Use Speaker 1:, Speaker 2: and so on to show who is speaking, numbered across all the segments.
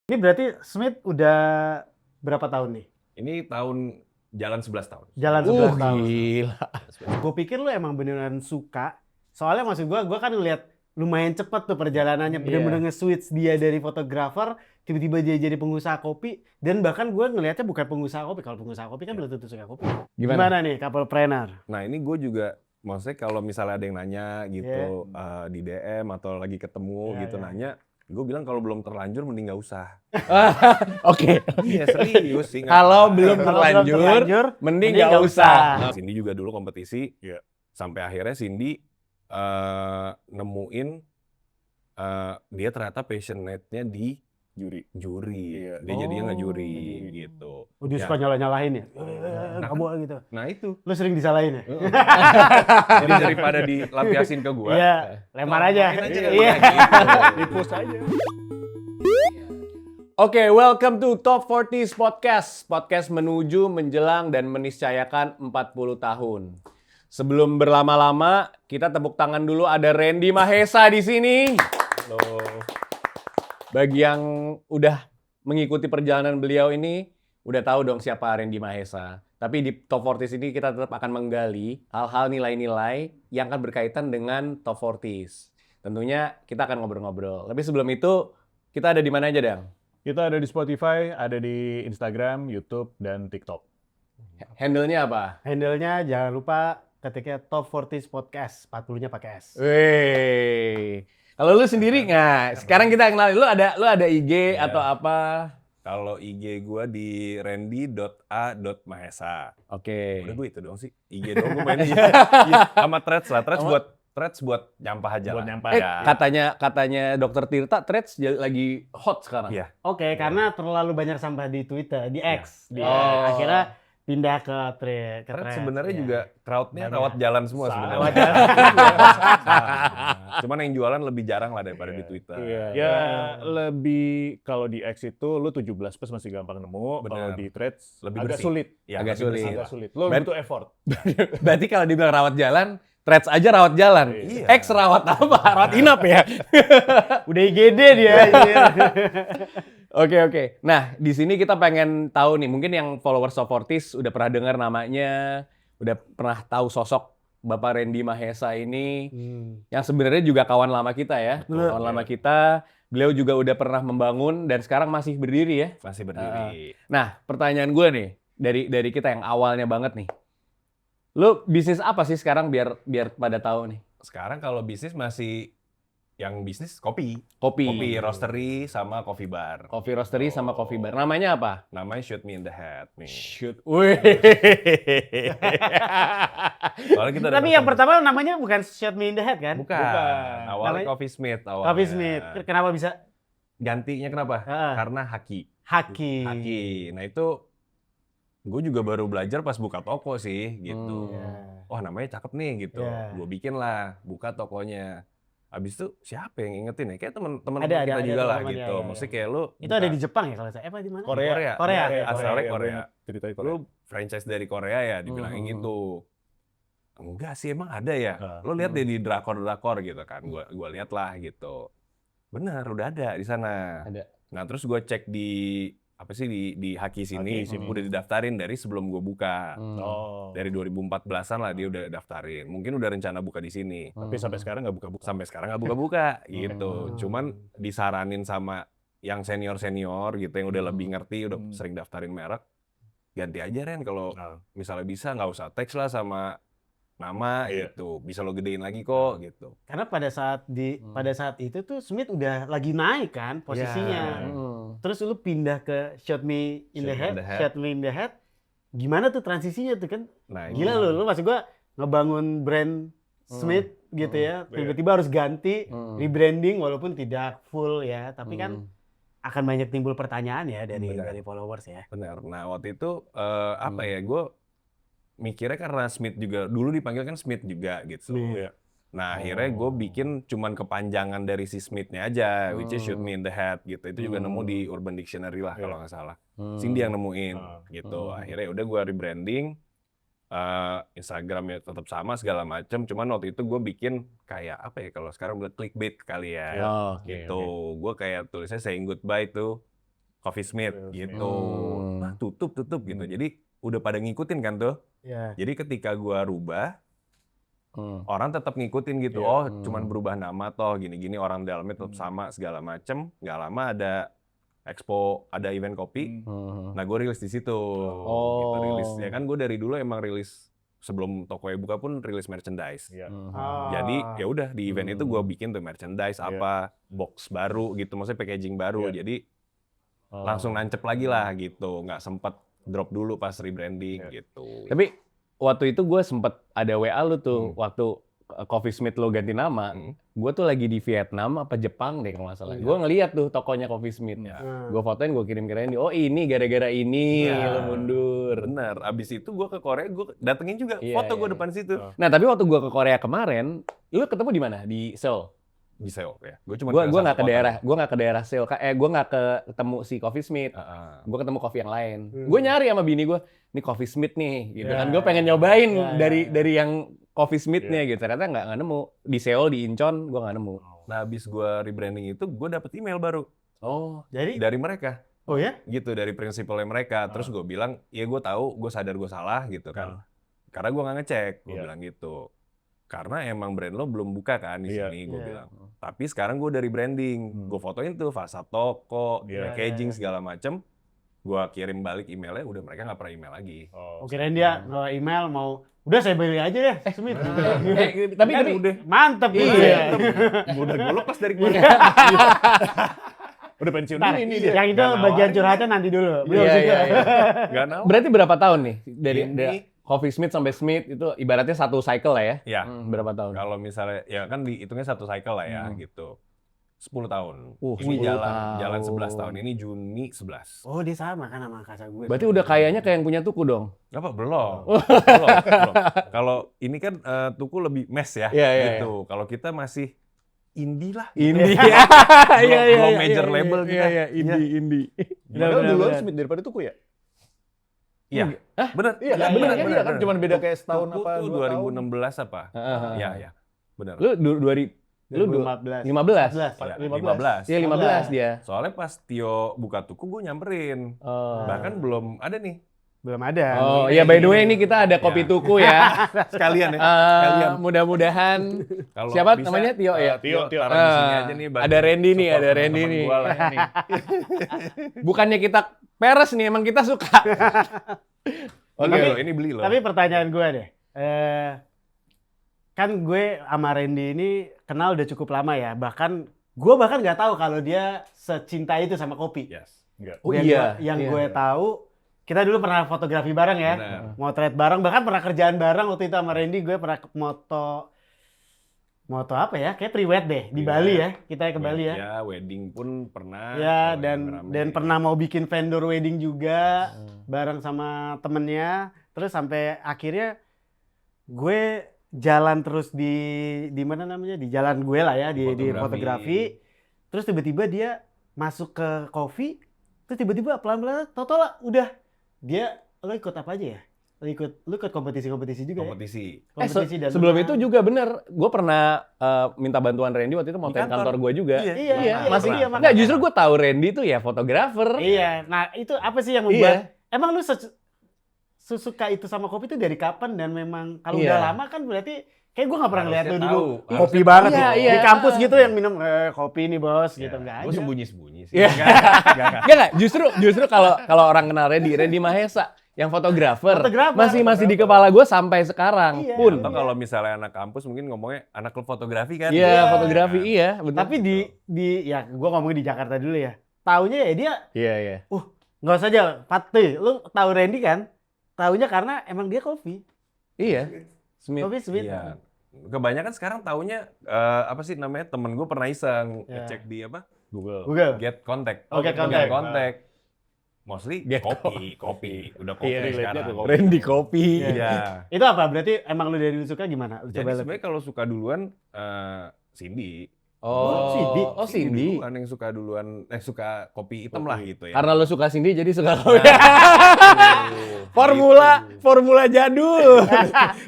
Speaker 1: Ini berarti Smith udah berapa tahun nih?
Speaker 2: Ini jalan 11 tahun.
Speaker 1: Jalan 11 tahun.
Speaker 3: Gila.
Speaker 1: Gue pikir lu emang beneran suka. Soalnya maksud gue kan ngeliat lumayan cepet tuh perjalanannya. Bener-bener nge-switch dia dari fotografer, tiba-tiba dia jadi pengusaha kopi. Dan bahkan gue ngeliatnya bukan pengusaha kopi. Kalau pengusaha kopi kan belum tentu suka kopi. Gimana nih Couplepreneur?
Speaker 2: Nah ini gue juga, maksudnya kalau misalnya ada yang nanya gitu di DM atau lagi ketemu gitu nanya, gue bilang kalau belum terlanjur mending nggak usah.
Speaker 3: Oke.
Speaker 2: Iya serius sih.
Speaker 3: Kalau belum
Speaker 1: Kalau belum
Speaker 3: terlanjur,
Speaker 1: terlanjur,
Speaker 3: mending nggak usah.
Speaker 2: Cindy juga dulu kompetisi, sampai akhirnya Cindy nemuin dia ternyata passionate-nya di juri. Dia jadinya ngejuri gitu.
Speaker 1: Oh, dia suka nyala-nyalahin ya? Nggak
Speaker 2: Nah,
Speaker 1: boleh gitu.
Speaker 2: Nah itu,
Speaker 1: Lu sering disalahin ya?
Speaker 2: jadi daripada dilampiasin ke gue,
Speaker 1: Iya, lempar aja.
Speaker 2: main aja
Speaker 1: Iya.
Speaker 2: gitu.
Speaker 3: Di-post aja. Oke, welcome to Top 40s Podcast. Podcast menuju, menjelang, dan meniscayakan 40 tahun. Sebelum berlama-lama, kita tepuk tangan dulu, ada Randy Mahesa di sini.
Speaker 2: Halo.
Speaker 3: Bagi yang udah mengikuti perjalanan beliau ini, udah tahu dong siapa Randy Mahesa. Tapi di Top 40s ini kita tetap akan menggali hal-hal nilai-nilai yang akan berkaitan dengan Top 40s. Tentunya kita akan ngobrol-ngobrol. Tapi sebelum itu, kita ada di mana aja, Dang?
Speaker 4: Kita ada di Spotify, ada di Instagram, YouTube, dan TikTok.
Speaker 3: Handle-nya apa?
Speaker 1: Handle-nya jangan lupa ketiknya Top 40s Podcast. 40-nya pakai S.
Speaker 3: Wih. Kalau lu sendiri nggak? Sekarang kita kenal. Lu ada IG atau apa?
Speaker 2: Kalau IG gue di randy.a.mahesa.
Speaker 3: Oke.
Speaker 2: Udah gue itu dong sih. IG dong gue mainnya. Sama threads lah. Threads buat nyampah aja
Speaker 4: Buat
Speaker 2: lah.
Speaker 4: nyampah.
Speaker 3: Katanya Dokter Tirta, Threads lagi hot sekarang.
Speaker 2: Iya.
Speaker 1: Oke, karena terlalu banyak sampah di Twitter, di X.
Speaker 4: Di
Speaker 1: Dia akhirnya pindah ke
Speaker 2: Threads
Speaker 1: thread.
Speaker 2: sebenarnya
Speaker 1: ya.
Speaker 2: juga crowd-nya
Speaker 1: Banyak.
Speaker 2: rawat jalan semua sebenarnya.
Speaker 1: Rawat jalan.
Speaker 2: Cuman yang jualan lebih jarang lah daripada di Twitter.
Speaker 4: Ya, lebih kalau di X itu lu 17 plus masih gampang nemu,
Speaker 2: Benar.
Speaker 4: kalau di Threads
Speaker 2: Lebih
Speaker 4: agak
Speaker 2: bersih.
Speaker 4: sulit.
Speaker 2: Ya,
Speaker 3: Agak
Speaker 2: lebih bersih
Speaker 3: sulit.
Speaker 2: lah.
Speaker 4: Agak sulit. Lu butuh effort.
Speaker 3: Berarti kalau dibilang rawat jalan, Threads aja rawat jalan.
Speaker 2: Iya.
Speaker 3: X rawat apa? Rawat inap ya?
Speaker 1: Udah IGD dia.
Speaker 3: Oke. Nah, di sini kita pengen tahu nih, mungkin yang followers of Fortis udah pernah dengar namanya, udah pernah tahu sosok Bapak Randy Mahesa ini, yang sebenarnya juga kawan lama kita ya. Kawan lama kita, beliau juga udah pernah membangun dan sekarang masih berdiri ya.
Speaker 2: Masih berdiri.
Speaker 3: Nah, pertanyaan gue nih, dari kita yang awalnya banget nih. Lu bisnis apa sih sekarang biar pada tahu nih?
Speaker 2: Sekarang kalau bisnis masih yang bisnis kopi.
Speaker 3: Kopi.
Speaker 2: Kopi roastery sama coffee bar.
Speaker 3: Coffee roastery sama coffee bar. Namanya apa?
Speaker 2: Namanya Shoot Me in the Head nih.
Speaker 3: Shoot. Wih.
Speaker 2: Soalnya kita ada
Speaker 1: Tapi yang pertama namanya bukan Shot Me in the Head kan?
Speaker 2: Bukan. Awalnya
Speaker 1: Namanya-
Speaker 2: Coffee Smith awalnya.
Speaker 1: Coffee Smith. Kenapa bisa
Speaker 2: Gantinya kenapa?
Speaker 1: Heeh.
Speaker 2: Karena Haki.
Speaker 1: Haki?
Speaker 2: Nah itu gue juga baru belajar pas buka toko sih gitu.
Speaker 1: Iya.
Speaker 2: Wah namanya cakep nih gitu.
Speaker 1: Iya.
Speaker 2: Gue bikin lah, buka tokonya. Habis itu siapa yang ingetin ya? Kayak teman-teman
Speaker 1: Ada,
Speaker 2: kita juga lah
Speaker 1: teman-teman,
Speaker 2: gitu.
Speaker 1: ya.
Speaker 2: Maksudnya kayak lu
Speaker 1: Itu ada di Jepang ya kalau saya. Di mana?
Speaker 2: Korea.
Speaker 1: Korea.
Speaker 2: Asalnya Korea.
Speaker 4: Ceritanya
Speaker 2: Lu franchise dari Korea ya dibilangin gitu. Enggak sih emang ada ya. Lu lihat deh di drakor gitu kan. Gua lihat lah gitu. Benar udah ada di sana.
Speaker 3: Ada.
Speaker 2: Nah terus gue cek di apa sih di Haki sini
Speaker 4: Haki sini.
Speaker 2: udah didaftarin dari sebelum gue buka.
Speaker 4: Oh.
Speaker 2: Dari 2014-an lah dia udah daftarin. Mungkin udah rencana buka di sini.
Speaker 4: Tapi sampai sekarang nggak buka-buka.
Speaker 2: Sampai sekarang nggak buka-buka gitu. Cuman disaranin sama yang senior-senior gitu yang udah lebih ngerti, udah sering daftarin merek. Ganti aja Ren kalau misalnya bisa nggak usah teks lah sama nama gitu. Bisa lo gedein lagi kok gitu.
Speaker 1: Karena pada saat itu tuh Smith udah lagi naik kan posisinya. Terus lu pindah ke Shot Me in the Head, Shot Me in the Head. Gimana tuh transisinya tuh kan?
Speaker 2: Nah,
Speaker 1: Gila lu maksud gua ngebangun brand Smith gitu ya. Tiba-tiba harus ganti rebranding walaupun tidak full ya, tapi kan akan banyak timbul pertanyaan ya dari followers ya.
Speaker 2: benar. Nah waktu itu apa ya gue mikirnya karena Smith juga dulu dipanggil kan Smith juga gitu.
Speaker 1: Smith.
Speaker 2: Nah akhirnya gue bikin cuman kepanjangan dari si Smith-nya aja, which is Shoot Me in the Head gitu. Itu juga nemu di Urban Dictionary lah kalau nggak salah. Cindy yang nemuin gitu. Akhirnya udah gue rebranding. Instagramnya tetap sama segala macam. Cuman waktu itu gue bikin kayak apa ya kalau sekarang bilang clickbait kali ya.
Speaker 3: Oh,
Speaker 2: gitu. Gue kayak tulisnya saying goodbye to Coffee Smith gitu.
Speaker 3: Hmm.
Speaker 2: Nah, tutup gitu. Jadi udah pada ngikutin kan tuh.
Speaker 1: Iya.
Speaker 2: Jadi ketika gua rubah, orang tetap ngikutin gitu.
Speaker 4: Iya.
Speaker 2: Oh, cuman berubah nama toh gini-gini, orang dalamnya tetap sama segala macem. Nggak lama ada expo, ada event kopi. Nah, gue rilis di situ. Gitu, rilis. Ya kan gue dari dulu emang rilis sebelum tokonya buka pun rilis merchandise.
Speaker 4: Iya.
Speaker 2: Jadi ya udah di event itu gue bikin tuh merchandise apa, box baru gitu, maksudnya packaging baru.
Speaker 4: Iya.
Speaker 2: Jadi langsung nancep lagi lah gitu, nggak sempet drop dulu pas rebranding gitu.
Speaker 3: Tapi waktu itu gue sempet ada WA lu tuh, waktu Coffee Smith lo ganti nama, gue tuh lagi di Vietnam apa Jepang deh kalau nggak salah. Gue ngeliat tuh tokonya Coffee Smith. Gue fotoin, gue kirim ke Randy. Oh ini gara-gara ini lo mundur.
Speaker 2: Bener, abis itu gue ke Korea, gue datengin juga foto gue depan situ.
Speaker 3: Nah tapi waktu gue ke Korea kemarin, lu ketemu di mana? Di Seoul.
Speaker 2: Di Seoul ya. Gue cuma
Speaker 3: Gue nggak ke daerah, Seoul. Gue nggak ketemu si Coffee Smith. Gue ketemu coffee yang lain. Gue nyari sama bini gue, ini Coffee Smith nih, gitu kan. Gue pengen nyobain dari yang Coffee Smith-nya gitu. Ternyata nggak nemu. Di Seoul, di Incheon, gue nggak nemu.
Speaker 2: Nah abis gue rebranding itu, gue dapet email baru.
Speaker 3: Oh,
Speaker 1: Jadi
Speaker 2: Dari mereka.
Speaker 1: oh ya?
Speaker 2: Gitu, dari prinsipalnya mereka. Terus gue bilang, ya gue tahu, gue sadar gue salah gitu kan. Karena gue nggak ngecek, gue bilang gitu. Karena emang brand lo belum buka kan di sini, gue bilang. Tapi sekarang gue dari branding, gue fotoin tuh fasad toko, packaging segala macem. Gue kirim balik emailnya, udah mereka nggak pernah email lagi.
Speaker 1: Kirain dia kalau email mau udah saya beli aja deh Smith.
Speaker 3: tapi
Speaker 2: udah
Speaker 1: Mantep gitu
Speaker 3: Iya.
Speaker 1: ya.
Speaker 2: udah gue lepas dari kemarin.
Speaker 4: Udah pensiun
Speaker 1: Ntar,
Speaker 4: dulu ini dia.
Speaker 1: yang itu bagian curhatnya nanti dulu. Belum
Speaker 3: Iya,
Speaker 1: juga.
Speaker 3: iya, iya.
Speaker 2: Nggak tahu.
Speaker 3: Berarti berapa tahun nih dari
Speaker 2: Ini-
Speaker 3: Coffee Smith sampai Smith itu ibaratnya satu cycle lah ya?
Speaker 2: Ya,
Speaker 3: Berapa tahun?
Speaker 2: kalau misalnya ya kan dihitungnya satu cycle lah ya gitu. 10 tahun. Ini
Speaker 3: 10
Speaker 2: jalan 11
Speaker 3: tahun.
Speaker 2: tahun. Ini Juni 11.
Speaker 1: Oh, dia sama kan sama kakak gue.
Speaker 3: Berarti udah kayaknya kayak yang punya tuku dong.
Speaker 2: Apa? Belum. Belum. Kalau ini kan tuku lebih mes ya
Speaker 3: Iya, iya,
Speaker 2: gitu. Kalau kita masih indie lah.
Speaker 3: Indie.
Speaker 2: Belum major label kita.
Speaker 3: Iya, indie.
Speaker 4: Padahal
Speaker 1: bener,
Speaker 4: duluan
Speaker 1: bener.
Speaker 4: Smith daripada Tuku ya?
Speaker 2: Iya. Bener.
Speaker 4: Iya kan, bener kan? Iya kan, cuman beda kayak setahun
Speaker 2: Tuku
Speaker 4: apa
Speaker 2: tuh
Speaker 4: 2 tahun.
Speaker 2: 2016 apa? Iya, iya. Bener.
Speaker 3: Lu
Speaker 1: 2015.
Speaker 3: 15?
Speaker 2: 15.
Speaker 3: Iya 15 dia.
Speaker 2: Soalnya pas Tio buka tuku gue nyamperin. Bahkan belum ada nih.
Speaker 1: Belum ada.
Speaker 3: Oh iya, by the way ini kita ada kopi tuku ya.
Speaker 2: Sekalian ya.
Speaker 3: Mudah-mudahan.
Speaker 2: Kalau
Speaker 3: Siapa
Speaker 2: bisa,
Speaker 3: namanya? Tio ya?
Speaker 4: Tio.
Speaker 2: taruh di sini aja nih.
Speaker 3: Ada Randy nih,
Speaker 2: support
Speaker 3: ada Randy
Speaker 2: teman-teman
Speaker 3: nih.
Speaker 2: gua lah nih.
Speaker 3: Bukannya kita peres nih, emang kita suka.
Speaker 2: Oke,
Speaker 1: Tapi-
Speaker 2: loh, ini beli loh.
Speaker 1: Tapi pertanyaan gue deh. Kan gue sama Randy ini kenal udah cukup lama ya. Gue bahkan nggak tahu kalau dia secinta itu sama kopi.
Speaker 2: Yes.
Speaker 4: Enggak.
Speaker 3: Oh
Speaker 1: Yang
Speaker 3: iya.
Speaker 1: gua- yang gue tahu, kita dulu pernah fotografi bareng ya.
Speaker 2: Benar.
Speaker 1: Motret bareng, bahkan pernah kerjaan bareng waktu itu sama Randy. Gue pernah moto apa ya? Kayak pre-wed deh di
Speaker 2: Iya.
Speaker 1: Bali ya. Kita ke Bali ya.
Speaker 2: Ya, wedding pun pernah.
Speaker 1: Ya,
Speaker 2: kalau
Speaker 1: dan
Speaker 2: yang rame.
Speaker 1: dan pernah mau bikin vendor wedding juga bareng sama temennya. Terus sampai akhirnya gue jalan terus di mana namanya? Di jalan gue lah ya, di
Speaker 2: Fotografi.
Speaker 1: fotografi. Terus tiba-tiba dia masuk ke coffee. Terus tiba-tiba pelan-pelan Toto lah udah dia lo ikut apa aja ya? Lu ikut kompetisi-kompetisi juga
Speaker 2: kompetisi.
Speaker 1: ya? Kompetisi dan
Speaker 3: Sebelum
Speaker 1: menang.
Speaker 3: itu juga bener, gue pernah minta bantuan Randy waktu itu mau
Speaker 2: Di
Speaker 3: kantor
Speaker 2: kantor.
Speaker 3: gue juga.
Speaker 1: Iya,
Speaker 3: masih
Speaker 1: iya,
Speaker 3: Nggak,
Speaker 1: makanya.
Speaker 3: justru gue tahu Randy tuh ya fotografer.
Speaker 1: Iya, nah itu apa sih yang membuat emang lu sesuka itu sama kopi itu dari kapan dan memang kalau
Speaker 3: Iya.
Speaker 1: udah lama kan berarti kayak gue nggak pernah ngeliat lu
Speaker 2: Harusnya
Speaker 1: dulu
Speaker 2: tahu.
Speaker 1: kopi
Speaker 2: Harusnya
Speaker 1: banget
Speaker 3: tahu.
Speaker 1: ya.
Speaker 3: Iya,
Speaker 1: Di
Speaker 3: iya.
Speaker 1: kampus gitu yang minum kopi nih bos gitu nggak
Speaker 2: Gue
Speaker 1: ada.
Speaker 2: sembunyi-sembunyi sih.
Speaker 3: Iya.
Speaker 2: Enggak.
Speaker 3: Enggak, justru kalau orang kenal Randy Mahesa yang fotografer masih di kepala gue sampai sekarang
Speaker 1: Iya.
Speaker 3: pun.
Speaker 2: Atau kalau misalnya anak kampus mungkin ngomongnya anak klub fotografi kan.
Speaker 3: Iya, fotografi iya, betul.
Speaker 1: Tapi di ya gue ngomongin di Jakarta dulu ya. Taunya ya dia
Speaker 3: Iya.
Speaker 1: nggak usah aja Fatih. Lu tahu Randy kan? Taunya karena emang dia kopi.
Speaker 3: Iya. Smith.
Speaker 1: Kopi Smith.
Speaker 2: Iya. Kebanyakan sekarang taunya apa sih namanya, temen gue pernah iseng
Speaker 1: Iya.
Speaker 2: ngecek di apa,
Speaker 4: Google.
Speaker 1: Google.
Speaker 2: Get Contact.
Speaker 1: Oh, Get Contact.
Speaker 2: Mostly
Speaker 3: Get
Speaker 2: kopi, udah kopi
Speaker 3: Iya,
Speaker 2: sekarang.
Speaker 4: relate-nya ke kopi.
Speaker 3: Randy kopi.
Speaker 2: Iya.
Speaker 1: Itu apa? Berarti emang lu dari dulu suka gimana? Lu
Speaker 2: Jadi
Speaker 1: coba lihat.
Speaker 2: sebenarnya kalau suka duluan Cindy.
Speaker 3: Oh, Cindy.
Speaker 2: Duluan yang suka duluan, suka kopi hitam lah gitu ya.
Speaker 3: Karena lo suka Cindy jadi suka kopi. Formula jadul.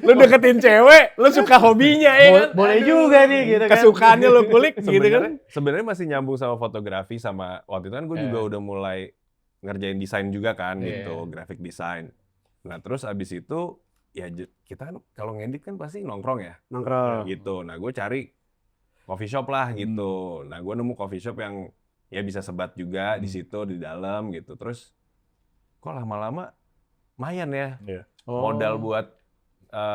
Speaker 3: Lu deketin cewek, lu suka hobinya ya kan?
Speaker 1: Boleh juga nih gitu kan.
Speaker 3: Kesukaannya lu kulik gitu kan.
Speaker 2: Sebenarnya masih nyambung sama fotografi, sama waktu itu kan gue juga udah mulai ngerjain desain juga kan
Speaker 3: Iya.
Speaker 2: gitu, graphic design. Nah terus abis itu ya kita kan kalau ngedit kan pasti nongkrong ya
Speaker 1: Nongkrong.
Speaker 2: gitu. Nah gue cari coffee shop lah gitu. Nah gue nemu coffee shop yang ya bisa sebat juga di situ di dalam gitu. Terus kok lama-lama lumayan ya
Speaker 4: Iya.
Speaker 2: modal buat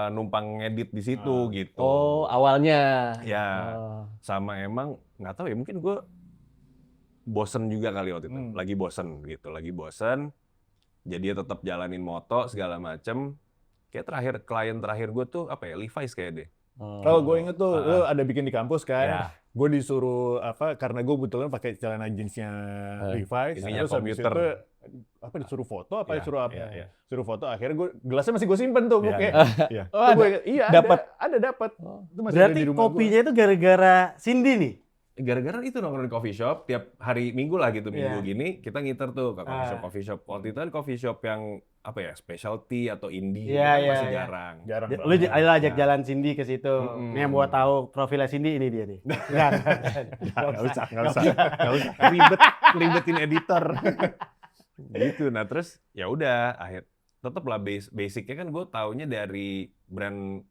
Speaker 2: numpang ngedit di situ gitu.
Speaker 3: Oh, awalnya.
Speaker 2: Ya
Speaker 3: Oh.
Speaker 2: sama emang nggak tahu ya mungkin gue bosen juga kali waktu itu. Lagi bosen gitu, lagi bosen. Jadi ya tetap jalanin moto segala macem. Kayak klien terakhir gue tuh apa ya, Levi's kayak deh.
Speaker 4: Oh, gue inget tuh, lu ada bikin di kampus kan?
Speaker 2: Ya.
Speaker 4: Gue disuruh karena gue kebetulan pakai celana jeansnya Levi's.
Speaker 2: Isinya
Speaker 4: Terus habis
Speaker 2: komputer.
Speaker 4: itu, disuruh foto apa
Speaker 2: Ya,
Speaker 4: disuruh apa?
Speaker 2: ya.
Speaker 4: Suruh foto. Akhirnya gelasnya masih gue simpen tuh,
Speaker 2: Ya,
Speaker 4: kayak. Iya.
Speaker 3: Oh, ada?
Speaker 4: Iya,
Speaker 3: Dapat?
Speaker 4: dapat. Itu masih ada
Speaker 1: Berarti
Speaker 4: di rumah gua.
Speaker 1: kopinya itu gara-gara Cindy nih?
Speaker 2: Gara-gara itu nongkrong di coffee shop tiap hari Minggu lah gitu, Minggu
Speaker 1: Iya.
Speaker 2: gini kita ngiter tuh ke coffee shop. Waktu itu kan coffee shop yang apa ya, specialty atau indie
Speaker 1: Iya,
Speaker 2: itu kan
Speaker 1: iya,
Speaker 2: masih
Speaker 1: iya.
Speaker 2: jarang.
Speaker 4: Jarang
Speaker 1: Lu
Speaker 4: banget.
Speaker 1: ayo ajak jalan Cindy ke situ.
Speaker 2: Mm-mm.
Speaker 1: Nih yang buat tahu profilnya Cindy ini dia nih. Enggak.
Speaker 4: Nggak usah. Ribetin editor.
Speaker 2: Gitu. Nah terus ya udah tetep lah basicnya kan gue taunya dari brand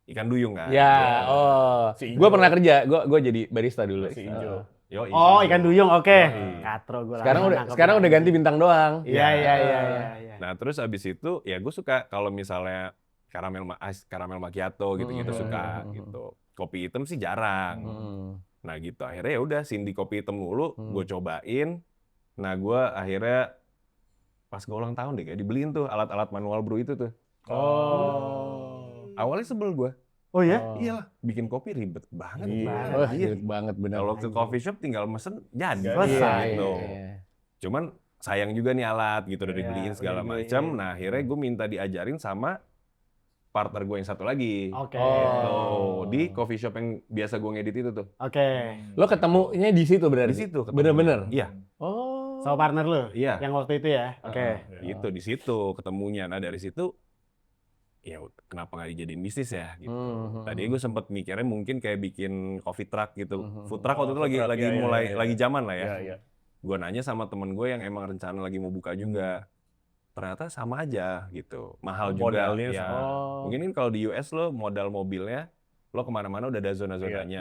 Speaker 2: ikan duyung kan.
Speaker 3: Ya, oh.
Speaker 4: Si
Speaker 3: Gue
Speaker 4: Ijo.
Speaker 3: pernah kerja, gue jadi barista dulu.
Speaker 4: Si Ijo.
Speaker 2: Yoi.
Speaker 1: Oh, ikan duyung, oke.
Speaker 2: Yoi.
Speaker 1: Katro gue.
Speaker 3: Sekarang udah ganti bintang doang.
Speaker 1: Iya.
Speaker 2: Nah terus abis itu ya gue suka kalau misalnya karamel macchiato gitu-gitu suka gitu. Kopi hitam sih jarang. Nah gitu akhirnya ya udah Cindy kopi hitam dulu gue cobain. Nah gue akhirnya pas gue ulang tahun deh kayak dibeliin tuh alat-alat manual brew itu tuh. Awalnya sebel gue.
Speaker 1: Oh ya?
Speaker 2: Iyalah bikin kopi ribet banget.
Speaker 3: Wah, ribet banget bener.
Speaker 2: Kalau ke coffee shop tinggal mesen jadi.
Speaker 1: Selesai.
Speaker 2: Gitu.
Speaker 3: Iya.
Speaker 2: Cuman sayang juga nih alat gitu udah dibeliin segala
Speaker 1: udah dibeliin.
Speaker 2: macam. Nah akhirnya gue minta diajarin sama partner gue yang satu lagi.
Speaker 1: Oke.
Speaker 2: Gitu. Di coffee shop yang biasa gue ngedit itu tuh.
Speaker 1: Oke.
Speaker 3: Lo ketemunya di situ berarti?
Speaker 2: Di situ. ketemu.
Speaker 3: Bener-bener?
Speaker 2: Iya.
Speaker 3: Oh.
Speaker 1: Sama partner lu?
Speaker 2: Iya.
Speaker 1: Yang waktu itu ya? Oke.
Speaker 2: Gitu di situ ketemunya. Nah dari situ ya kenapa nggak dijadiin bisnis ya gitu. Tadi gue sempet mikirnya mungkin kayak bikin coffee truck gitu. Food truck waktu itu
Speaker 4: food truck,
Speaker 2: lagi
Speaker 4: iya,
Speaker 2: mulai
Speaker 4: iya, iya.
Speaker 2: lagi zaman lah ya.
Speaker 4: Iya.
Speaker 2: Gue nanya sama temen gue yang emang rencana lagi mau buka juga. Ternyata sama aja gitu. Mahal juga.
Speaker 4: Modalnya
Speaker 2: Ya.
Speaker 4: sama.
Speaker 2: Mungkin kan kalau di US lo modal mobilnya, lo kemana-mana udah ada zona-zonanya.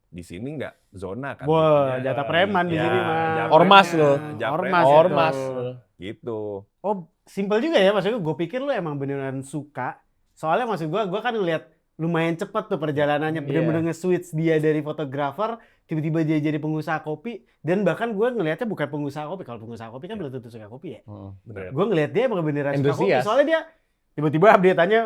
Speaker 2: Di sini nggak zona kan.
Speaker 1: Wah,
Speaker 2: Intinya.
Speaker 1: jatah preman di
Speaker 2: Ya,
Speaker 1: sini mah.
Speaker 2: japrennya,
Speaker 3: Ormas lo.
Speaker 2: japrennya.
Speaker 1: Ormas itu.
Speaker 2: Gitu.
Speaker 1: Oh, simpel juga ya maksudnya. Gue pikir lu emang beneran suka. Soalnya maksud gue kan ngeliat lumayan cepet tuh perjalanannya. Bener-bener nge-switch dia dari fotografer, tiba-tiba dia jadi pengusaha kopi. Dan bahkan gue ngeliatnya bukan pengusaha kopi. Kalau pengusaha kopi kan belum tentu suka kopi ya.
Speaker 4: Bener.
Speaker 1: Gue ngeliat dia emang beneran suka kopi.
Speaker 3: Entusias.
Speaker 1: Soalnya dia tiba-tiba update-nya,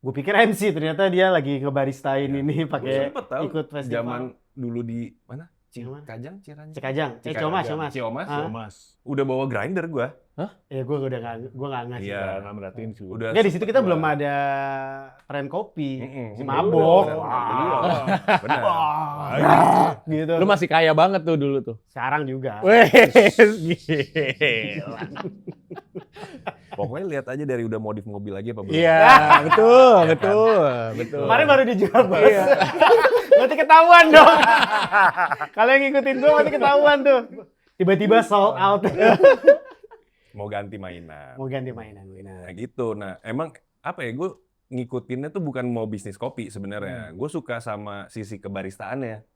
Speaker 1: gue pikir MC, ternyata dia lagi ngebaristain ini
Speaker 2: Gue
Speaker 1: pakai
Speaker 2: sempet tahu
Speaker 1: ikut festival.
Speaker 2: zaman dulu di mana?
Speaker 1: Mana?
Speaker 2: Cikajang, Ciranjang.
Speaker 1: Cikajang. Comas.
Speaker 2: Ciomas.
Speaker 1: Ah.
Speaker 4: Mas.
Speaker 2: Udah bawa grinder gua.
Speaker 1: Ya gue udah nggak ngasih.
Speaker 2: Iya.
Speaker 4: Nggak merhatiin sih.
Speaker 2: Udah.
Speaker 1: Enggak, di situ kita
Speaker 2: sempet
Speaker 1: belum
Speaker 2: gua.
Speaker 1: ada tren kopi. Si
Speaker 2: Udah,
Speaker 1: mabok.
Speaker 2: udah. Benar.
Speaker 1: Gitu.
Speaker 3: Lu masih kaya banget tuh dulu tuh.
Speaker 1: Sekarang juga.
Speaker 3: Wes, gila.
Speaker 2: Pokoknya lihat aja dari udah modif mobil lagi apa belum.
Speaker 3: Iya, betul, betul.
Speaker 1: Kemarin baru dijual, Bos. Berarti ketahuan dong. Kalau yang ngikutin gue berarti ketahuan tuh. Tiba-tiba sold out.
Speaker 2: Mau ganti mainan.
Speaker 1: Mau ganti mainan.
Speaker 2: Nah gitu. Nah emang apa ya, gue ngikutinnya tuh bukan mau bisnis kopi sebenarnya. Gue suka sama sisi kebaristaannya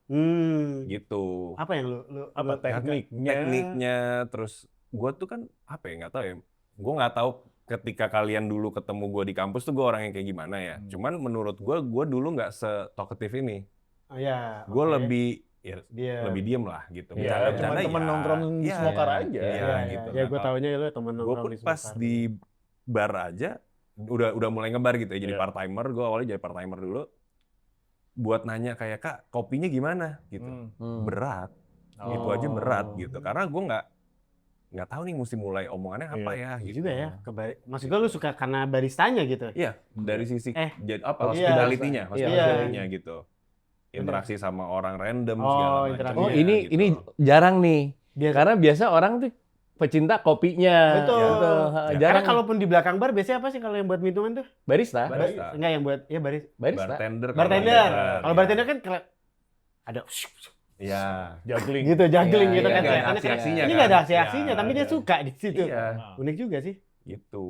Speaker 2: gitu.
Speaker 1: Apa yang lu
Speaker 4: Apa
Speaker 2: Tekniknya, terus gue tuh kan apa ya, nggak tahu ya. Gue nggak tahu ketika kalian dulu ketemu gue di kampus tuh gue orang yang kayak gimana ya. Cuman menurut gue dulu nggak se-talkative ini.
Speaker 1: Oh ya.
Speaker 2: Gue lebih ya,
Speaker 1: dia
Speaker 2: lebih diem lah gitu.
Speaker 4: Iya, cuma temen nongkrong smoker aja.
Speaker 2: Iya, gitu.
Speaker 1: Ya
Speaker 2: Nah,
Speaker 1: gue taunya lu temen
Speaker 2: gue
Speaker 1: nongkrong
Speaker 2: pun
Speaker 1: di
Speaker 2: pas
Speaker 1: Sumbar.
Speaker 2: di bar aja udah mulai ngebar gitu ya, jadi
Speaker 4: Iya.
Speaker 2: part timer. Gue awalnya jadi part timer dulu buat nanya kayak, Kak kopinya gimana gitu. Berat, itu aja berat gitu, karena gue nggak tahu nih mesti mulai omongannya apa ya gitu.
Speaker 1: juga ya. Maksud gue lu suka karena baristanya gitu.
Speaker 2: Iya, dari sisi jadi apa,
Speaker 1: Iya.
Speaker 2: hospitality-nya gitu, interaksi sama orang random segala macam.
Speaker 1: interaksi.
Speaker 3: Oh,
Speaker 2: gitu.
Speaker 3: ini jarang nih.
Speaker 1: Biasa.
Speaker 3: Karena biasa orang tuh pecinta kopinya.
Speaker 1: Betul.
Speaker 3: Gitu.
Speaker 2: Ya.
Speaker 3: Jarang.
Speaker 1: Karena kalaupun di belakang bar biasanya apa sih kalau yang buat minuman tuh?
Speaker 3: barista.
Speaker 2: Barista.
Speaker 1: Enggak yang buat ya
Speaker 3: Barista.
Speaker 2: Bartender.
Speaker 1: bartender.
Speaker 2: Kalau
Speaker 1: Kalau bartender kan ada
Speaker 2: Iya.
Speaker 4: Juggling.
Speaker 1: Gitu, juggling
Speaker 3: Iya,
Speaker 1: gitu
Speaker 3: iya,
Speaker 1: kan.
Speaker 3: nggak ada
Speaker 1: Kelihatannya kan
Speaker 2: aksi-aksinya
Speaker 1: ini
Speaker 2: kan.
Speaker 1: nggak ada aksi-aksinya,
Speaker 2: Iya,
Speaker 1: tapi dia
Speaker 4: iya.
Speaker 1: suka di situ.
Speaker 2: Iya,
Speaker 1: Unik juga sih.
Speaker 2: gitu.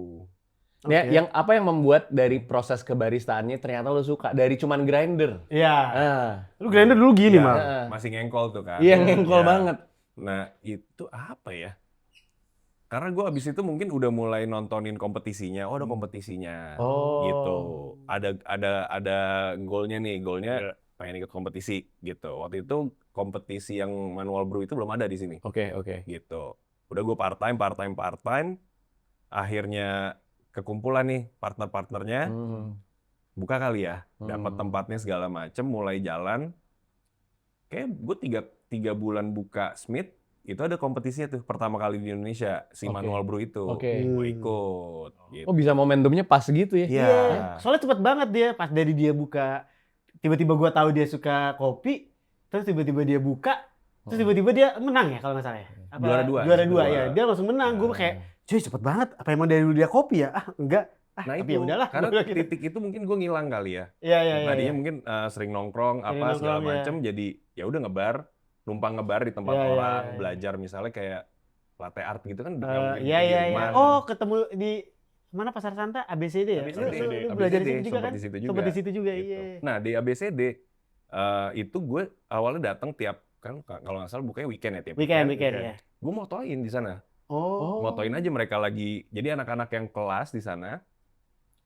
Speaker 3: Ya,
Speaker 1: Oke.
Speaker 3: yang apa yang membuat dari proses kebaristaannya ternyata lo suka dari cuman grinder.
Speaker 1: Iya.
Speaker 3: Ah,
Speaker 1: Lu grinder dulu gini,
Speaker 2: Iya,
Speaker 1: Mal.
Speaker 2: masih ngengkol tuh kan.
Speaker 3: iya ngengkol
Speaker 2: Iya.
Speaker 3: banget.
Speaker 2: Nah, itu apa ya? Karena gue abis itu mungkin udah mulai nontonin kompetisinya. Oh, ada kompetisinya.
Speaker 3: Oh.
Speaker 2: Gitu. Ada goalnya nih. Goalnya
Speaker 4: Iya.
Speaker 2: pengen ikut kompetisi gitu. Waktu itu kompetisi yang manual brew itu belum ada di sini.
Speaker 3: Oke.
Speaker 2: Gitu. Udah gue part-time. Akhirnya kekumpulan nih partner-partnernya. Buka kali ya. Dapat tempatnya segala macem. Mulai jalan. Kayak gue tiga bulan buka Smith. Itu ada kompetisinya tuh pertama kali di Indonesia. Si
Speaker 3: Oke.
Speaker 2: manual brew itu.
Speaker 3: Oke.
Speaker 2: Gue ikut. Gitu.
Speaker 3: Oh bisa momentumnya pas gitu ya?
Speaker 2: Iya.
Speaker 1: Soalnya cepet banget dia pas dari dia buka, tiba-tiba gua tahu dia suka kopi, terus tiba-tiba dia buka, terus tiba-tiba dia menang ya kalau nggak salah ya. Apa,
Speaker 2: Juara dua.
Speaker 1: Juara dua
Speaker 2: Juara.
Speaker 1: ya. Dia langsung menang. Gua kayak, cuy cepet banget. Apa emang dari dulu dia kopi ya? Ah enggak. Ah
Speaker 2: Nah
Speaker 1: tapi
Speaker 2: itu,
Speaker 1: ya udahlah.
Speaker 2: karena
Speaker 1: Gua bilang gitu.
Speaker 2: titik itu mungkin gue ngilang kali ya.
Speaker 1: Iya.
Speaker 2: Tadinya mungkin sering nongkrong,
Speaker 1: Sering
Speaker 2: apa segala
Speaker 1: nongkrong, ya.
Speaker 2: macem, jadi ya udah ngebar, numpang ngebar di tempat
Speaker 1: Iya,
Speaker 2: orang,
Speaker 1: iya.
Speaker 2: belajar misalnya kayak latte art gitu kan. nggak
Speaker 1: Eh,
Speaker 2: mungkin
Speaker 1: Iya.
Speaker 2: di rumah.
Speaker 1: Oh ketemu di mana Pasar Santa ABCD ya? Lu belajar di situ juga kan?
Speaker 2: Sempat di situ juga.
Speaker 1: Sempat di situ juga,
Speaker 2: Gitu.
Speaker 1: iya.
Speaker 2: Nah di ABCD itu gue awalnya datang tiap kan kalau nggak salah bukanya weekend ya tiap
Speaker 1: Weekend ya.
Speaker 2: Gue motoin di sana.
Speaker 1: Oh.
Speaker 2: Motoin aja mereka lagi. Jadi anak-anak yang kelas di sana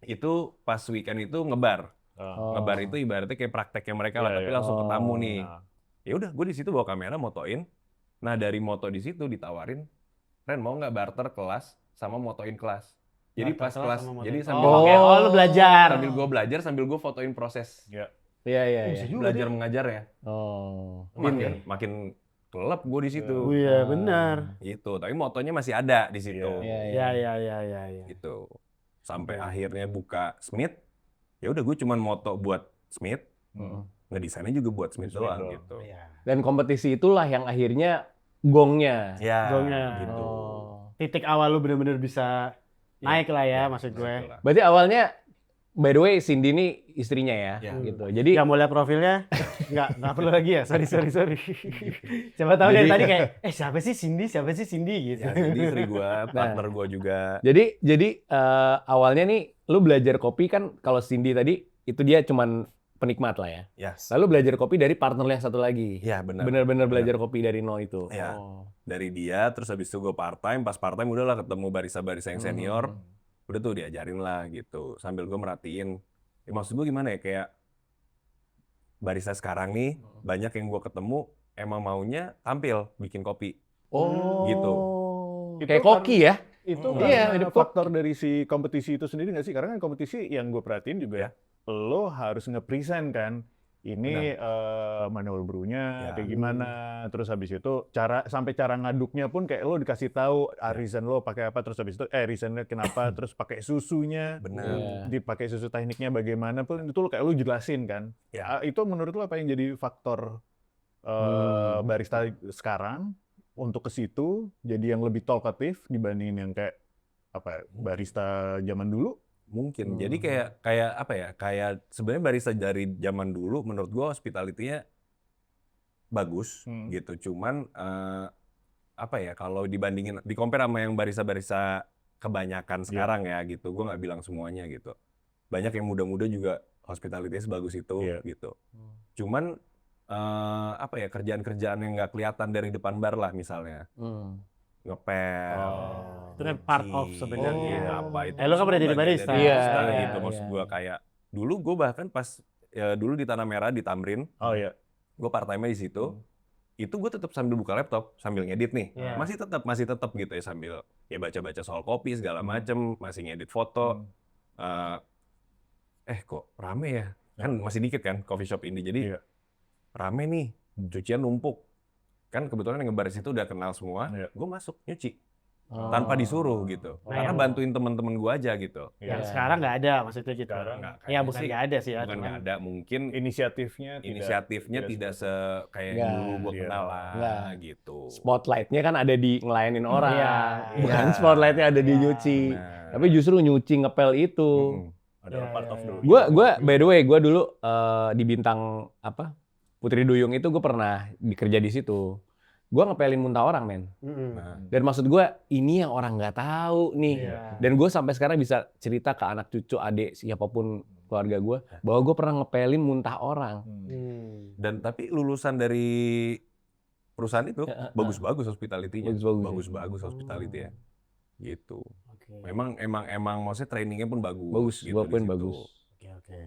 Speaker 2: itu pas weekend itu ngebar. Ngebar itu ibaratnya kayak prakteknya mereka lah,
Speaker 4: Iya,
Speaker 2: tapi
Speaker 4: iya.
Speaker 2: langsung ketemu nih.
Speaker 4: Nah,
Speaker 2: Ya udah, gue di situ bawa kamera motoin. Nah dari moto di situ ditawarin, Ren mau nggak barter kelas sama motoin kelas. Jadi
Speaker 1: Barter
Speaker 2: pas
Speaker 1: kelas
Speaker 2: kelas,
Speaker 1: sama motoin.
Speaker 2: jadi
Speaker 1: Oh,
Speaker 2: sambil
Speaker 1: oke. Oh, lu belajar.
Speaker 2: sambil gue belajar, sambil gue fotoin proses
Speaker 3: Iya.
Speaker 1: Bisa juga
Speaker 2: belajar
Speaker 1: deh.
Speaker 2: mengajar ya.
Speaker 3: Oh.
Speaker 2: Makin kelep gue di situ.
Speaker 1: Oh iya, benar.
Speaker 2: Gitu, tapi motonya masih ada di situ.
Speaker 1: Iya.
Speaker 2: Gitu. Sampai akhirnya buka Smith, ya udah gue cuman moto buat Smith, ngedesainnya juga buat Smith doang
Speaker 4: doang.
Speaker 2: gitu.
Speaker 3: Dan kompetisi itulah yang akhirnya gongnya.
Speaker 2: Ya,
Speaker 1: Gongnya.
Speaker 2: gitu.
Speaker 1: Titik awal lu bener-bener bisa naik lah ya, maksud gue.
Speaker 2: Itulah.
Speaker 3: Berarti awalnya, by the way, Cindy ini istrinya ya,
Speaker 2: Ya.
Speaker 3: gitu. Jadi
Speaker 1: Yang mau lihat profilnya, nggak perlu lagi ya. Sorry. Siapa tahu dari
Speaker 3: Jadi-
Speaker 1: tadi kayak, siapa sih Cindy gitu.
Speaker 2: Ya, jadi istri gue, partner gue juga.
Speaker 3: Jadi awalnya nih lu belajar kopi kan kalau Cindy tadi itu dia cuman penikmat lah ya.
Speaker 2: Yes.
Speaker 3: Lalu belajar kopi dari partner yang satu lagi.
Speaker 2: Ya benar.
Speaker 3: Bener-bener belajar kopi dari nol itu.
Speaker 2: Ya.
Speaker 3: Oh.
Speaker 2: Dari dia, terus habis itu gue part-time. Pas part-time udahlah ketemu barista-barista yang senior. Udah tuh diajarin lah gitu. Sambil gue merhatiin. Ya, maksud gue gimana ya, kayak barista sekarang nih, banyak yang gue ketemu emang maunya tampil bikin kopi.
Speaker 3: Oh.
Speaker 2: Gitu.
Speaker 3: Kayak koki ya.
Speaker 4: Itu
Speaker 3: Iya,
Speaker 4: karena
Speaker 3: hidup
Speaker 4: faktor dari si kompetisi itu sendiri nggak sih? Karena kan kompetisi yang gue perhatiin juga ya, lo harus nge-present kan. Ini manual brew-nya
Speaker 2: Ya.
Speaker 4: kayak gimana, terus habis itu sampai cara ngaduknya pun kayak lo dikasih tahu reason lo pakai apa, terus habis itu reasonnya kenapa, terus pakai susunya,
Speaker 2: Benar.
Speaker 4: dipakai susu tekniknya bagaimana pun itu lo kayak lo jelasin kan.
Speaker 2: Ya.
Speaker 4: Itu menurut lo apa yang jadi faktor barista sekarang untuk ke situ jadi yang lebih talkative dibandingin yang kayak apa barista zaman dulu?
Speaker 2: Mungkin. Jadi kayak apa ya? Kayak sebenarnya barista dari zaman dulu menurut gua hospitality-nya bagus gitu. Cuman apa ya? Kalau dibandingin compare sama yang barista-barista kebanyakan sekarang ya gitu. Gua nggak bilang semuanya gitu. Banyak yang muda-muda juga hospitality-nya sebagus itu gitu. Cuman apa ya? Kerjaan-kerjaan yang nggak kelihatan dari depan bar lah misalnya. Ngepel.
Speaker 1: Itu kan part
Speaker 2: nyuci,
Speaker 1: of sebenarnya.
Speaker 2: apa itu.
Speaker 1: Lo kan pernah
Speaker 2: semua
Speaker 1: jadi
Speaker 2: bagian
Speaker 1: barista.
Speaker 2: dari
Speaker 3: Iya,
Speaker 2: barista
Speaker 3: iya,
Speaker 2: gitu. Maksud
Speaker 3: iya.
Speaker 2: gua kayak dulu gue bahkan pas dulu di Tanah Merah di Tamrin,
Speaker 4: Oh iya.
Speaker 2: gue part-time-nya di situ. Itu gue tetap sambil buka laptop, sambil ngedit nih.
Speaker 1: Iya.
Speaker 2: Masih tetap gitu ya sambil ya baca-baca soal kopi segala macem, masih ngedit foto. Kok rame ya? Kan masih dikit kan coffee shop ini. Jadi
Speaker 4: Iya.
Speaker 2: rame nih, cucian numpuk. Kan kebetulan yang ngebaris itu udah kenal semua.
Speaker 4: Iya.
Speaker 2: Gue masuk nyuci tanpa disuruh gitu.
Speaker 1: Nah,
Speaker 2: Karena
Speaker 1: yang-
Speaker 2: bantuin temen-temen gue aja gitu.
Speaker 1: Yang
Speaker 3: Iya.
Speaker 1: sekarang nggak ada maksudnya gitu.
Speaker 4: Sekarang
Speaker 2: nggak.
Speaker 1: Ya bukan
Speaker 2: Sih,
Speaker 1: nggak ada sih ya.
Speaker 2: Bukan
Speaker 1: cuman-
Speaker 2: nggak ada, mungkin
Speaker 4: Inisiatifnya
Speaker 2: tidak kayak
Speaker 3: Nggak,
Speaker 2: dulu gue
Speaker 4: iya.
Speaker 2: kenal lah
Speaker 3: Nggak.
Speaker 2: gitu.
Speaker 3: Spotlight-nya kan ada di ngelayanin orang.
Speaker 1: Iya,
Speaker 3: Bukan
Speaker 2: iya.
Speaker 3: spotlight-nya ada di
Speaker 1: Iya.
Speaker 3: nyuci.
Speaker 2: Nah.
Speaker 3: Tapi justru nyuci ngepel itu.
Speaker 2: Mm.
Speaker 4: adalah
Speaker 1: Iya,
Speaker 4: part
Speaker 1: iya,
Speaker 4: of the
Speaker 1: iya.
Speaker 3: Gue by the way, gue dulu di bintang apa Putri Duyung itu gue pernah bekerja di situ. Gue ngepelin muntah orang, men.
Speaker 2: Nah,
Speaker 3: Dan maksud gue, ini yang orang nggak tahu nih.
Speaker 1: Iya.
Speaker 3: Dan gue sampai sekarang bisa cerita ke anak cucu, adik, siapapun keluarga gue, bahwa gue pernah ngepelin muntah orang.
Speaker 2: dan tapi lulusan dari perusahaan itu bagus-bagus hospitality-nya.
Speaker 3: Bagus-bagus.
Speaker 2: Bagus-bagus hospitality ya. Gitu.
Speaker 1: Oke.
Speaker 2: Emang maksudnya trainingnya pun bagus.
Speaker 3: Bagus,
Speaker 2: gitu
Speaker 3: gue
Speaker 2: di
Speaker 3: pun
Speaker 2: situ.
Speaker 3: bagus.
Speaker 1: Oke.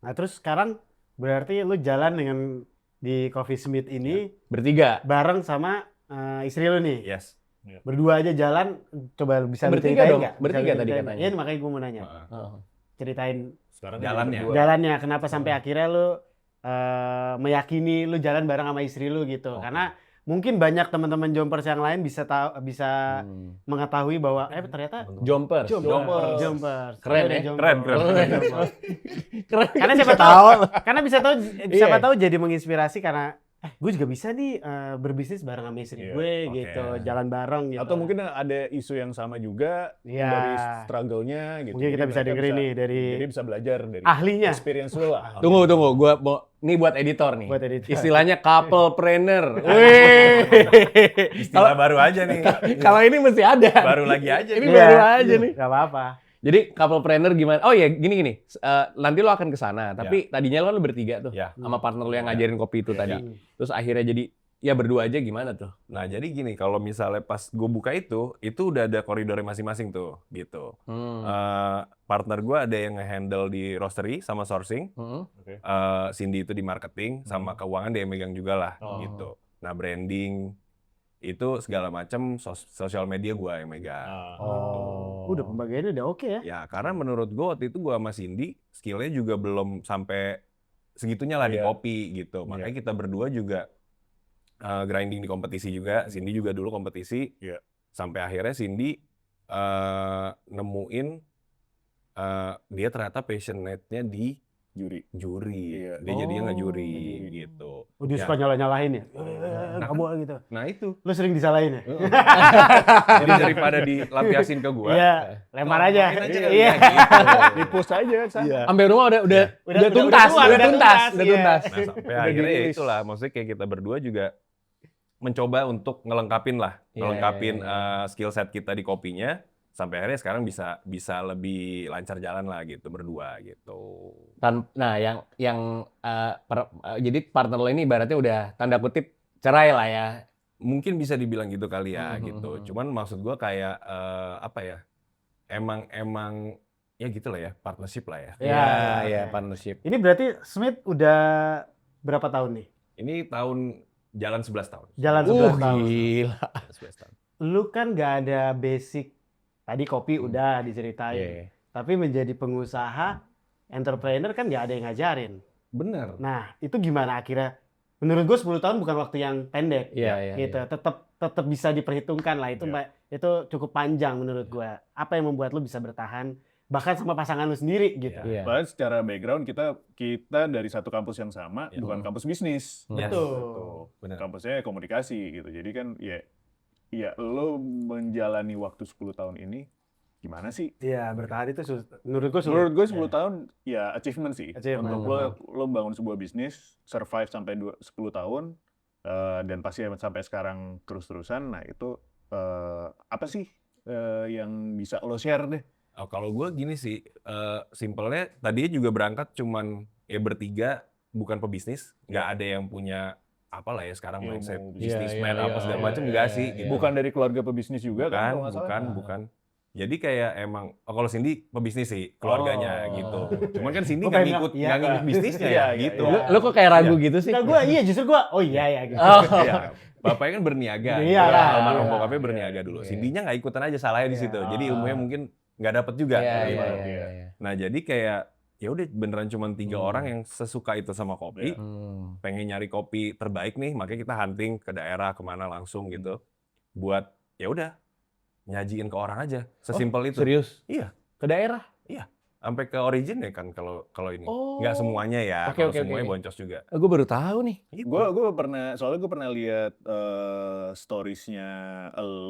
Speaker 1: Nah terus sekarang berarti lu jalan dengan di Coffee Smith ini
Speaker 3: Bertiga.
Speaker 1: bareng sama istri lu nih.
Speaker 2: Yes.
Speaker 1: Berdua aja jalan, coba bisa lu
Speaker 3: Bertiga
Speaker 1: ceritain
Speaker 3: dong,
Speaker 1: nggak? Bisa
Speaker 3: bertiga
Speaker 1: lu
Speaker 3: tadi
Speaker 1: ceritain?
Speaker 3: katanya.
Speaker 1: Iya makanya gue mau nanya.
Speaker 3: Heeh.
Speaker 1: Ceritain
Speaker 4: Sekarang
Speaker 2: Jalannya.
Speaker 4: jadi berdua.
Speaker 1: jalannya, kenapa sampai akhirnya lu meyakini lu jalan bareng sama istri lu gitu.
Speaker 2: Oke.
Speaker 1: Karena mungkin banyak teman-teman Jompers yang lain bisa mengetahui bahwa ternyata
Speaker 3: Jompers.
Speaker 1: Jompers.
Speaker 3: Keren
Speaker 1: Ada
Speaker 3: ya?
Speaker 1: Jompers.
Speaker 2: Keren.
Speaker 3: Keren.
Speaker 1: Karena siapa tahu, siapa tahu jadi menginspirasi karena gue juga bisa nih berbisnis bareng sama istri
Speaker 4: Iya,
Speaker 1: gue
Speaker 2: oke.
Speaker 1: gitu, jalan bareng gitu.
Speaker 4: Atau mungkin ada isu yang sama juga
Speaker 1: Iya.
Speaker 4: dari struggle-nya gitu.
Speaker 1: Mungkin kita
Speaker 4: Jadi
Speaker 1: bisa
Speaker 4: mereka
Speaker 1: dengerin nih dari
Speaker 4: jadi bisa belajar dari
Speaker 1: ahlinya.
Speaker 4: experience lu lah.
Speaker 3: Tunggu, gue mau ini buat editor nih.
Speaker 1: Buat editor.
Speaker 3: Istilahnya couplepreneur. Wih.
Speaker 2: Istilah baru aja nih.
Speaker 3: Kalau ini mesti ada.
Speaker 2: Baru lagi aja
Speaker 3: Ini
Speaker 2: nih.
Speaker 3: baru aja nih.
Speaker 1: Gak apa-apa.
Speaker 3: Jadi couplepreneur gimana? Oh ya, gini. Nanti lo akan ke sana, tapi tadinya lo bertiga tuh
Speaker 2: Ya.
Speaker 3: sama partner lo yang ngajarin kopi itu tadi.
Speaker 1: Ya.
Speaker 3: Terus akhirnya jadi ya berdua aja gimana tuh?
Speaker 2: Nah, jadi gini, kalau misalnya pas gue buka itu udah ada koridornya masing-masing tuh, gitu. Partner gue ada yang nge-handle di roastery sama sourcing, Cindy itu di marketing, sama keuangan dia yang megang juga lah, gitu. Nah, branding itu segala macam sosial media gue yang megang.
Speaker 1: Udah pembagiannya udah oke ya.
Speaker 2: Ya, karena menurut gue waktu itu gue sama Cindy skillnya juga belum sampai segitunya lah di
Speaker 4: Iya.
Speaker 2: kopi gitu. Makanya kita berdua juga grinding di kompetisi juga. Cindy juga dulu kompetisi.
Speaker 4: Iya.
Speaker 2: Sampai akhirnya Cindy nemuin dia ternyata passionate-nya di juri.
Speaker 4: Iya.
Speaker 2: Dia jadinya ngejuri
Speaker 4: ngejuri.
Speaker 2: gitu.
Speaker 1: Oh, dia
Speaker 2: Ya.
Speaker 1: suka nyala-nyalahin ya?
Speaker 2: Nah,
Speaker 1: Kamu gitu.
Speaker 2: Nah itu.
Speaker 1: Lu sering disalahin ya?
Speaker 2: Jadi daripada dilampiasin ke gue,
Speaker 1: Iya, lempar aja.
Speaker 2: ngomongin aja.
Speaker 1: Iya.
Speaker 4: Di push aja ke sana.
Speaker 3: Sampai rumah udah
Speaker 1: Udah
Speaker 3: tuntas,
Speaker 1: keluar,
Speaker 3: udah tuntas.
Speaker 1: iya.
Speaker 2: Nah, sampai akhirnya ya
Speaker 4: dirilis.
Speaker 2: itulah, maksudnya kayak kita berdua juga mencoba untuk ngelengkapin skill set kita di kopinya, sampai akhirnya sekarang bisa lebih lancar jalan lah gitu berdua gitu.
Speaker 3: Nah, jadi partner lo ini ibaratnya udah tanda kutip cerai lah ya.
Speaker 2: Mungkin bisa dibilang gitu kali ya gitu. Cuman maksud gua kayak apa ya? Emang ya gitu lah ya, partnership lah ya.
Speaker 3: Ya, partnership.
Speaker 1: Ini berarti Smith udah berapa tahun nih?
Speaker 2: Ini jalan 11 tahun.
Speaker 1: Jalan 11 tahun.
Speaker 3: Gila.
Speaker 2: 11 tahun.
Speaker 1: Lu kan gak ada basic, tadi kopi udah diceritain.
Speaker 3: Iya.
Speaker 1: Tapi menjadi pengusaha, entrepreneur kan gak ada yang ngajarin.
Speaker 2: Bener.
Speaker 1: Nah, itu gimana akhirnya? Menurut gue 10 tahun bukan waktu yang pendek.
Speaker 3: Iya.
Speaker 1: Gitu. Tetap bisa diperhitungkan lah. Itu cukup panjang menurut gue. Apa yang membuat lu bisa bertahan? Bahkan sama pasangan lu sendiri gitu.
Speaker 3: Iya.
Speaker 4: Padahal secara background kita dari satu kampus yang sama, bukan kampus bisnis.
Speaker 2: Yes.
Speaker 1: Betul.
Speaker 2: Bener.
Speaker 4: Kampusnya komunikasi gitu. Jadi kan ya lo menjalani waktu 10 tahun ini gimana sih?
Speaker 1: Iya, bertahan itu menurut gue sulit.
Speaker 4: Menurut gue 10 tahun ya achievement sih.
Speaker 1: Achievement.
Speaker 4: Untuk lo bangun sebuah bisnis, survive sampai 10 tahun, dan pasti sampai sekarang terus-terusan. Nah itu apa sih yang bisa lo share deh?
Speaker 2: Oh, kalau gue gini sih, simpelnya tadinya juga berangkat cuman ya bertiga, bukan pebisnis, nggak ada yang punya apalah ya sekarang
Speaker 4: Ilmu
Speaker 2: mindset
Speaker 4: bisnis.
Speaker 2: businessman
Speaker 3: Iya,
Speaker 2: apa segala
Speaker 3: iya,
Speaker 2: macam
Speaker 3: iya,
Speaker 2: enggak
Speaker 3: iya,
Speaker 2: sih.
Speaker 3: iya.
Speaker 2: Gitu.
Speaker 4: Bukan dari keluarga pebisnis juga kan? kalau nggak salah?
Speaker 2: Bukan. Jadi kayak emang, kalau Cindy pebisnis sih keluarganya gitu. Cuman kan Cindy nggak ngikut bisnisnya ya gitu.
Speaker 3: Lu kok kayak ragu gitu sih?
Speaker 1: Enggak, justru gue, oh iya gitu.
Speaker 2: Iya. Bapaknya kan berniaga.
Speaker 1: Iya
Speaker 2: gitu.
Speaker 1: lah,
Speaker 2: Almarhum
Speaker 1: iya.
Speaker 2: bokapnya berniaga dulu. Cindy-nya nggak ikutan aja, salahnya di situ. Jadi ilmunya mungkin nggak dapet juga.
Speaker 3: Iya.
Speaker 2: Nah jadi kayak ya udah beneran cuma 3 orang yang sesuka itu sama kopi, pengen nyari kopi terbaik nih, makanya kita hunting ke daerah kemana langsung gitu, buat ya udah nyajiin ke orang aja, sesimpel itu.
Speaker 3: Serius?
Speaker 2: Iya,
Speaker 3: Ke daerah?
Speaker 2: sampai ke origin ya kan kalau ini, nggak semuanya ya,
Speaker 3: Oke,
Speaker 2: kalau
Speaker 3: oke,
Speaker 2: semuanya
Speaker 3: oke.
Speaker 2: boncos juga.
Speaker 3: Gue baru tahu nih.
Speaker 4: Gue pernah lihat storiesnya,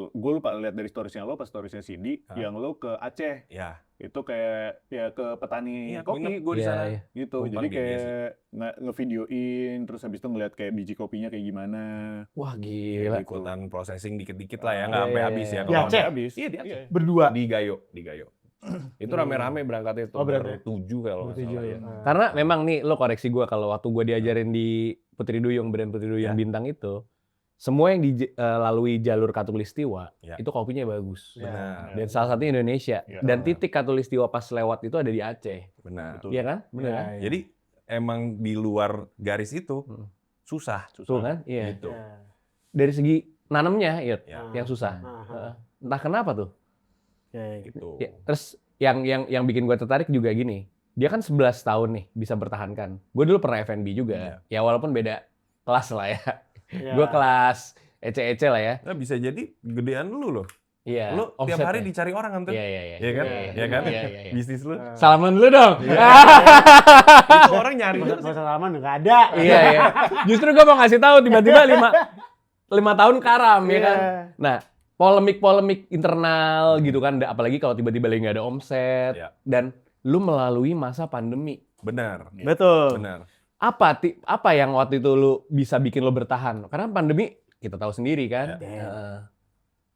Speaker 4: gue lupa lihat dari storiesnya lo apa storiesnya Cindy, yang lo ke Aceh.
Speaker 2: Ya,
Speaker 4: itu kayak ya ke petani
Speaker 2: Iya,
Speaker 4: kopi
Speaker 2: gue di
Speaker 3: Iya,
Speaker 2: sana.
Speaker 3: iya.
Speaker 4: gitu.
Speaker 2: Numpang
Speaker 4: Jadi
Speaker 2: di dia
Speaker 4: kayak ngevideoin, terus habis itu ngeliat kayak biji kopinya kayak gimana.
Speaker 3: Wah, gila.
Speaker 2: Ikutan processing dikit-dikit lah ya, nggak
Speaker 3: Iya,
Speaker 2: sampai
Speaker 3: iya,
Speaker 2: habis
Speaker 3: iya.
Speaker 2: ya.
Speaker 1: Di
Speaker 2: Kalau
Speaker 1: Aceh?
Speaker 4: Habis.
Speaker 2: Iya, di Aceh.
Speaker 1: Berdua.
Speaker 2: Di Gayo. Itu rame-rame berangkatnya tuh,
Speaker 1: Oh, berarti.
Speaker 2: bertujuh kalau nggak salah ya.
Speaker 3: Karena memang nih, lo koreksi gue kalau waktu gue diajarin di Putri Duyung, brand Putri Duyung
Speaker 2: Ya.
Speaker 3: Bintang itu, semua yang dilalui jalur Katulistiwa,
Speaker 2: Ya.
Speaker 3: itu kopinya bagus.
Speaker 2: Benar,
Speaker 3: Dan salah satunya Indonesia.
Speaker 4: Ya.
Speaker 3: Dan titik Katulistiwa pas lewat itu ada di Aceh.
Speaker 2: benar.
Speaker 4: Betul.
Speaker 3: Iya kan? Benar kan?
Speaker 2: Jadi emang di luar garis itu
Speaker 3: Hmm.
Speaker 2: susah.
Speaker 3: Tuh kan? Iya.
Speaker 2: Gitu.
Speaker 3: Dari segi nanamnya, ya,
Speaker 2: Ya.
Speaker 3: yang susah. Heeh. Entah kenapa tuh.
Speaker 2: Gitu.
Speaker 3: Ya, terus yang bikin gue tertarik juga gini. Dia kan 11 tahun nih bisa bertahankan. Gue dulu pernah F&B juga. Ya walaupun beda kelas lah ya. Gue kelas ece-ece lah ya.
Speaker 2: Nah, bisa jadi gedean lu loh.
Speaker 3: Iya.
Speaker 2: Lu tiap hari
Speaker 3: omsetnya.
Speaker 2: dicari orang kan tuh.
Speaker 3: Iya.
Speaker 2: Iya kan?
Speaker 3: Iya,
Speaker 2: Iya kan?
Speaker 3: Iya, iya.
Speaker 2: Bisnis lu.
Speaker 3: Salaman dulu dong.
Speaker 2: Itu orang nyari terus.
Speaker 1: Masa salaman nggak ada.
Speaker 3: Iya, iya. Justru gue mau ngasih tahu tiba-tiba 5 tahun karam ya kan. Nah, polemik internal gitu kan, apalagi kalau tiba-tiba lagi nggak ada omset
Speaker 2: Iya.
Speaker 3: dan lu melalui masa pandemi.
Speaker 2: Benar.
Speaker 1: Betul.
Speaker 2: Benar.
Speaker 3: Apa yang waktu itu lu bisa bikin lu bertahan? Karena pandemi kita tahu sendiri kan.
Speaker 1: Ya.
Speaker 3: Heeh.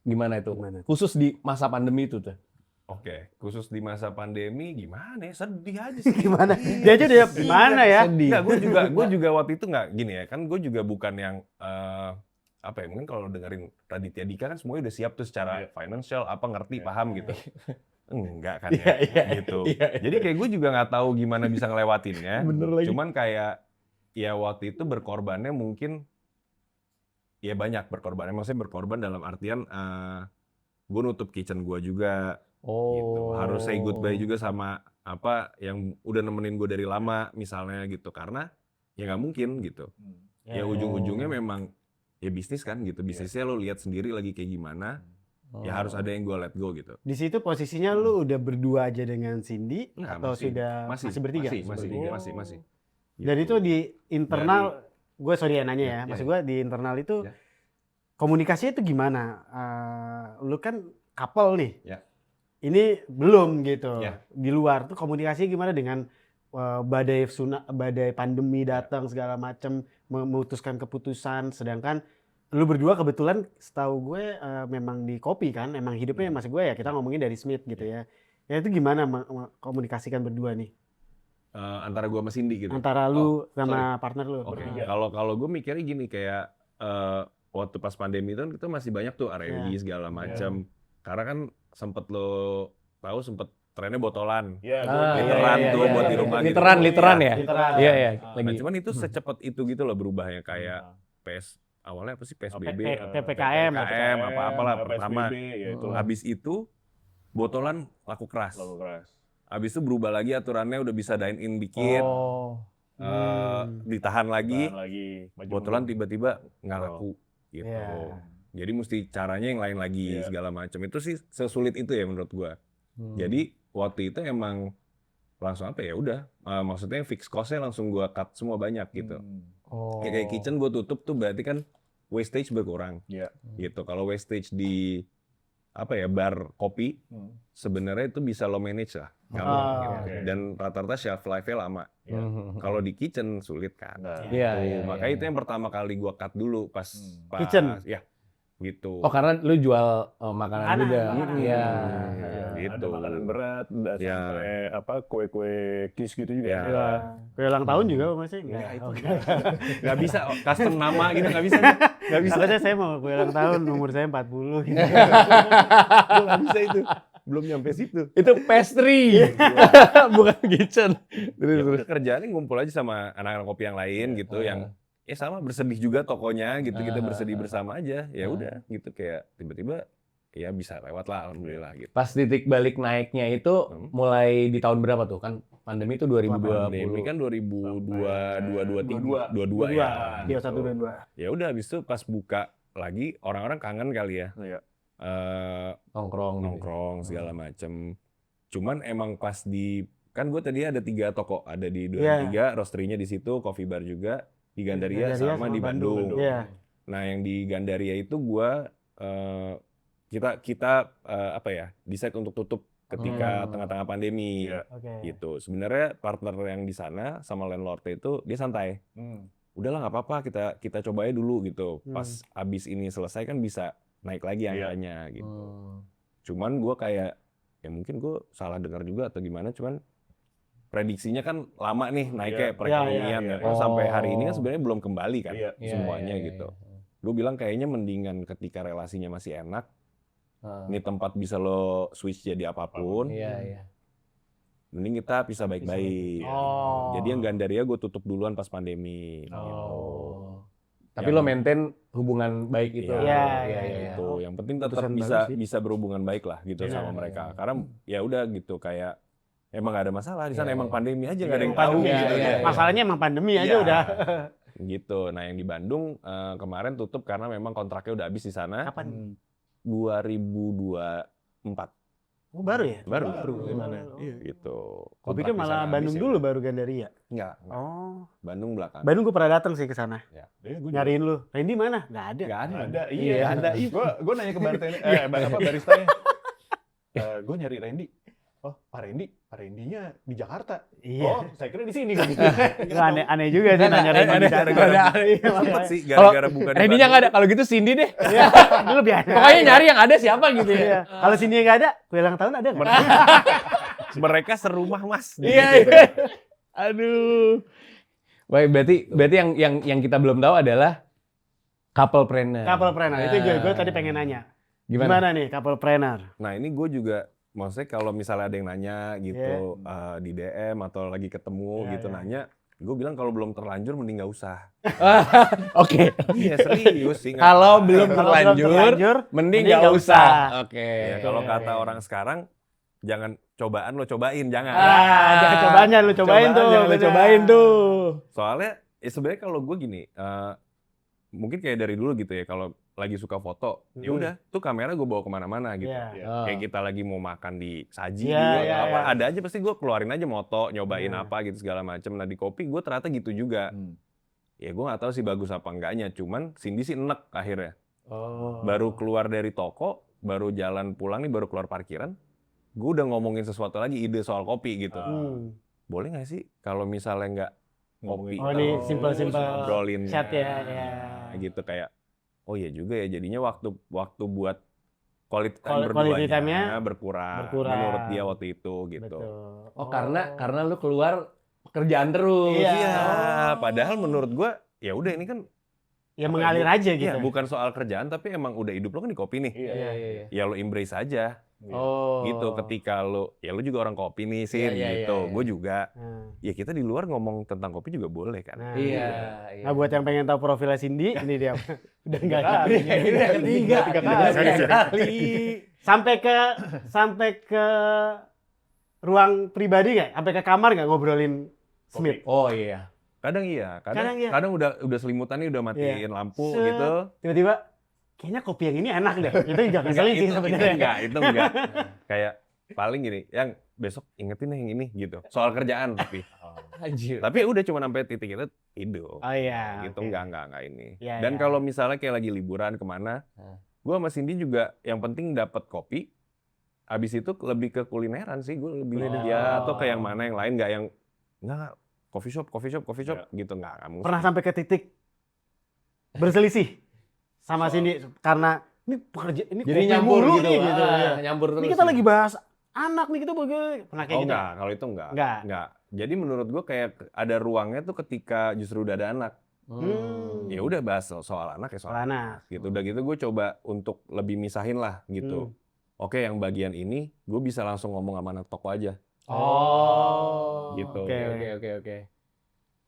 Speaker 3: Gimana itu?
Speaker 1: Gimana?
Speaker 3: Khusus di masa pandemi itu tuh.
Speaker 2: Oke, khusus di masa pandemi gimana ya? Sedih aja sih.
Speaker 1: Gimana? Dia aja udah gimana ya?
Speaker 2: Enggak, gue juga waktu itu nggak gini ya. Kan gue juga bukan yang apa ya? Mungkin kalau dengerin Raditya Dika kan semuanya udah siap tuh secara financial, apa ngerti, paham gitu. Enggak kan ya, gitu. Jadi kayak gue juga nggak tahu gimana bisa ngelewatinnya.
Speaker 3: Bener lagi.
Speaker 2: Cuman kayak ya waktu itu berkorbannya mungkin ya banyak berkorbannya. Maksudnya berkorban dalam artian gue nutup kitchen gue juga. Gitu. Harus say goodbye juga sama apa yang udah nemenin gue dari lama misalnya gitu. Karena ya nggak mungkin gitu. Ya ujung-ujungnya memang ya bisnis kan gitu. Bisnisnya lo lihat sendiri lagi kayak gimana. Ya harus ada yang gue let go gitu.
Speaker 1: Di situ posisinya lu udah berdua aja dengan Cindy
Speaker 2: Nggak,
Speaker 1: atau sudah masih bertiga?
Speaker 2: Masih.
Speaker 1: Dan itu di internal, gue sorry ya nanya ya,
Speaker 2: Ya,
Speaker 1: maksud
Speaker 2: ya.
Speaker 1: gue di internal itu
Speaker 2: Ya.
Speaker 1: komunikasinya itu gimana? Lu kan couple nih,
Speaker 2: Ya.
Speaker 1: ini belum gitu.
Speaker 2: Ya.
Speaker 1: Di luar tuh komunikasinya gimana dengan badai pandemi datang segala macam, memutuskan keputusan, sedangkan lu berdua kebetulan setahu gue memang di kopi kan, emang hidupnya masih gue ya kita ngomongin dari Smith gitu ya. Ya itu gimana komunikasikan berdua nih
Speaker 2: Antara gue sama Cindy gitu.
Speaker 1: antara lu sama partner lu?
Speaker 2: Oke. Kalau gue mikirnya gini kayak waktu pas pandemi itu kan kita masih banyak tuh R&D segala macam. Karena kan sempet lo tahu sempet trennya botolan. Literan tuh buat di rumah gitu.
Speaker 3: Literan ya?
Speaker 1: Literan.
Speaker 3: Iya, iya.
Speaker 2: Nah,
Speaker 3: Lagi.
Speaker 2: cuman itu secepat itu gitu loh berubahnya kayak awalnya apa sih PSBB,
Speaker 1: PPKM,
Speaker 2: apa-apalah pertama.
Speaker 4: ya itu.
Speaker 2: Habis itu botolan laku keras. Habis itu berubah lagi aturannya udah bisa dine in dikit. Ditahan lagi. Botolan tiba-tiba nggak laku gitu.
Speaker 1: Iya.
Speaker 2: Jadi mesti caranya yang lain lagi segala macam. Itu sih sesulit itu ya menurut gua. Jadi waktu itu emang langsung apa ya udah maksudnya fix cost-nya langsung gua cut semua banyak gitu. Ya kayak kitchen gua tutup tuh berarti kan wastage berkurang. Gitu. Kalau wastage di apa ya bar kopi sebenarnya itu bisa lo manage lah gampang gitu. Dan rata-rata shelf life-nya lama. Kalau di kitchen sulit kan.
Speaker 3: Iya.
Speaker 2: Makanya itu yang pertama kali gua cut dulu pas
Speaker 1: Kitchen?
Speaker 2: Ya gitu.
Speaker 3: Oh, karena lu jual makanan juga. Iya.
Speaker 2: Gitu.
Speaker 4: Ada makanan berat, ada
Speaker 2: Ya.
Speaker 4: sampai apa kue-kue kiss gitu juga.
Speaker 2: Ya.
Speaker 1: Ya. Kue ulang tahun juga masih
Speaker 2: Nggak,
Speaker 1: enggak.
Speaker 2: itu
Speaker 1: Oke.
Speaker 2: nggak bisa custom nama gitu nggak bisa. Nggak bisa.
Speaker 1: Takutnya saya mau kue ulang tahun umur saya 40 gitu.
Speaker 2: Gua nggak bisa itu. Belum nyampe situ.
Speaker 3: Itu pastry. Bukan kitchen.
Speaker 2: Ya udah kerjaannya ngumpul aja sama anak-anak kopi yang lain gitu yang ya sama bersedih juga tokonya gitu kita bersedih bersama aja ya udah gitu kayak tiba-tiba ya bisa lewat lah alhamdulillah gitu.
Speaker 3: Pas titik balik naiknya itu mulai di tahun berapa tuh? Kan pandemi itu 2020.
Speaker 2: Pandemi kan 2022 ya.
Speaker 1: Dia 122.
Speaker 2: Ya udah habis itu pas buka lagi orang-orang kangen kali ya.
Speaker 3: Nongkrong.
Speaker 2: Nongkrong segala macem. Cuman emang pas di kan gue tadi ada 3 toko, ada di 23 roastery-nya di situ, coffee bar juga di Gandaria sama di Bandung.
Speaker 1: Iya.
Speaker 2: Nah yang di Gandaria itu gue kita apa ya decide untuk tutup ketika tengah-tengah pandemi.
Speaker 1: Oke.
Speaker 2: Gitu. Sebenarnya partner yang di sana sama landlordnya itu dia santai. Udahlah nggak apa-apa, kita coba aja dulu gitu. Pas abis ini selesai kan bisa naik lagi angkanya gitu. Cuman gue kayak ya mungkin gue salah dengar juga atau gimana, cuman prediksinya kan lama nih naiknya perekonomian ya. Kan sampai hari ini kan sebenarnya belum kembali kan semuanya gitu. Gue bilang kayaknya mendingan ketika relasinya masih enak, ini tempat bisa lo switch jadi apapun. Mending kita pisah baik-baik. Jadi yang Gandaria gue tutup duluan pas pandemi. Gitu.
Speaker 3: Tapi lo maintain hubungan baik itu.
Speaker 2: Gitu. Yang penting tetap bisa berhubungan baik lah gitu sama mereka. Karena ya udah gitu kayak emang gak ada masalah di sana, emang pandemi aja gak ada yang tahu gitu.
Speaker 1: Masalahnya emang pandemi aja udah.
Speaker 2: Gitu. Nah yang di Bandung kemarin tutup karena memang kontraknya udah habis di sana.
Speaker 1: Kapan?
Speaker 2: 2024.
Speaker 1: Oh baru ya?
Speaker 2: Baru.
Speaker 1: Iya
Speaker 2: Gitu.
Speaker 1: Gue pikir malah Bandung dulu baru Gandaria.
Speaker 2: Enggak.
Speaker 1: Oh.
Speaker 2: Bandung belakang.
Speaker 1: Bandung gue pernah datang sih ke sana. Nyariin lu. Randy mana? Gak ada.
Speaker 2: Nggak ada.
Speaker 4: Iya, ada. Gue nanya ke baristanya, gue nyari Randy. Oh, Pak Randy-nya di Jakarta.
Speaker 1: Iya.
Speaker 4: Oh, saya kira di sini.
Speaker 1: Nggak, aneh juga sih nanya Randy di Jakarta.
Speaker 2: Sempet sih gara-gara bukan di
Speaker 3: Randy-nya nggak ada. Kalau gitu Cindy deh.
Speaker 1: Lu lebih aneh.
Speaker 3: Pokoknya nyari yang ada siapa gitu ya.
Speaker 1: Iya. Kalau sini nggak ada, kue ulang tahun ada nggak?
Speaker 2: Mereka serumah mas.
Speaker 3: Iya. Aduh. Baik, berarti yang kita belum tahu adalah couple planner.
Speaker 1: Couple planner. Itu gue tadi pengen nanya. Gimana nih couple planner?
Speaker 2: Nah ini gue juga, maksudnya kalau misalnya ada yang nanya gitu di DM atau lagi ketemu gitu nanya, gue bilang kalau belum terlanjur mending nggak usah.
Speaker 3: Oke.
Speaker 2: Iya serius sih.
Speaker 3: Kalau belum
Speaker 1: Kalau
Speaker 3: terlanjur, mending nggak usah. Oke.
Speaker 2: Ya, kalau kata orang sekarang, jangan cobaan lo cobain, jangan.
Speaker 1: Jangan cobaannya lu cobain tuh.
Speaker 3: Lu cobain tuh.
Speaker 2: Soalnya ya sebenarnya kalau gue gini, mungkin kayak dari dulu gitu ya, kalau lagi suka foto, ya udah tuh kamera gue bawa kemana-mana gitu. Kayak kita lagi mau makan di Saji ada aja pasti gue keluarin aja moto, nyobain apa gitu segala macem. Nah di kopi gue ternyata gitu juga. Ya gue nggak tahu sih bagus apa enggaknya, cuman Cindy sih enek akhirnya. Baru keluar dari toko, baru jalan pulang nih, baru keluar parkiran, gue udah ngomongin sesuatu lagi, ide soal kopi gitu. Boleh nggak sih kalau misalnya nggak kopi?
Speaker 1: Oh ini simple-simple
Speaker 2: ngobrolin
Speaker 1: chat ya.
Speaker 2: Gitu kayak, oh iya juga ya, jadinya waktu buat quality
Speaker 1: Quality time-nya
Speaker 2: berkurang menurut dia waktu itu gitu.
Speaker 1: Betul.
Speaker 3: Oh, karena lu keluar pekerjaan terus.
Speaker 1: Iya.
Speaker 2: Padahal menurut gua ya udah ini kan
Speaker 1: Ya mengalir aja gitu.
Speaker 2: ya, bukan soal kerjaan tapi emang udah hidup lo kan di kopi nih.
Speaker 3: Iya.
Speaker 2: Ya lo embrace aja.
Speaker 3: Oh.
Speaker 2: Gitu ketika lo juga orang kopi nih sih gitu. Gue juga. Ya kita di luar ngomong tentang kopi juga boleh kan.
Speaker 3: Iya.
Speaker 1: Nah buat yang pengen tahu profilnya Cindy, ini dia. Udah enggak
Speaker 3: Tiga kali.
Speaker 1: Sampai ke ruang pribadi nggak? Sampai ke kamar nggak ngobrolin Smith?
Speaker 3: Oh iya.
Speaker 2: Kadang kadang udah selimutannya udah matiin lampu gitu.
Speaker 1: Tiba-tiba kayaknya kopi yang ini enak deh. Itu juga ngeselin sih sebenarnya.
Speaker 2: Itu enggak. Kayak paling gini, yang besok ingetin yang ini gitu. Soal kerjaan tapi.
Speaker 3: Anjir.
Speaker 2: Tapi udah cuma sampai titik itu tidur.
Speaker 1: Oh iya.
Speaker 2: Gitu enggak ini.
Speaker 1: Ya,
Speaker 2: Dan kalau misalnya kayak lagi liburan kemana, gue sama Cindy juga yang penting dapat kopi. Abis itu lebih ke kulineran sih, gue lebih atau kayak yang mana yang lain, nggak yang enggak coffee shop gitu nggak mungkin.
Speaker 1: Pernah sampai ke titik berselisih sama Cindy karena ini pekerja ini
Speaker 3: jadi
Speaker 1: kopi
Speaker 3: nyampur
Speaker 1: mulu
Speaker 3: gitu.
Speaker 1: nih, gitu.
Speaker 3: Nyampur terus.
Speaker 1: Ini kita lagi bahas anak nih kita pernah kayak gitu.
Speaker 2: Enggak, kalau itu enggak. Jadi menurut gue kayak ada ruangnya tuh ketika justru udah ada anak. Ya udah bahas soal anak ya soal anak. Gitu. Udah gitu gue coba untuk lebih misahin lah gitu. Oke, yang bagian ini gue bisa langsung ngomong sama anak toko aja.
Speaker 3: Oh.
Speaker 2: Gitu.
Speaker 3: Oke.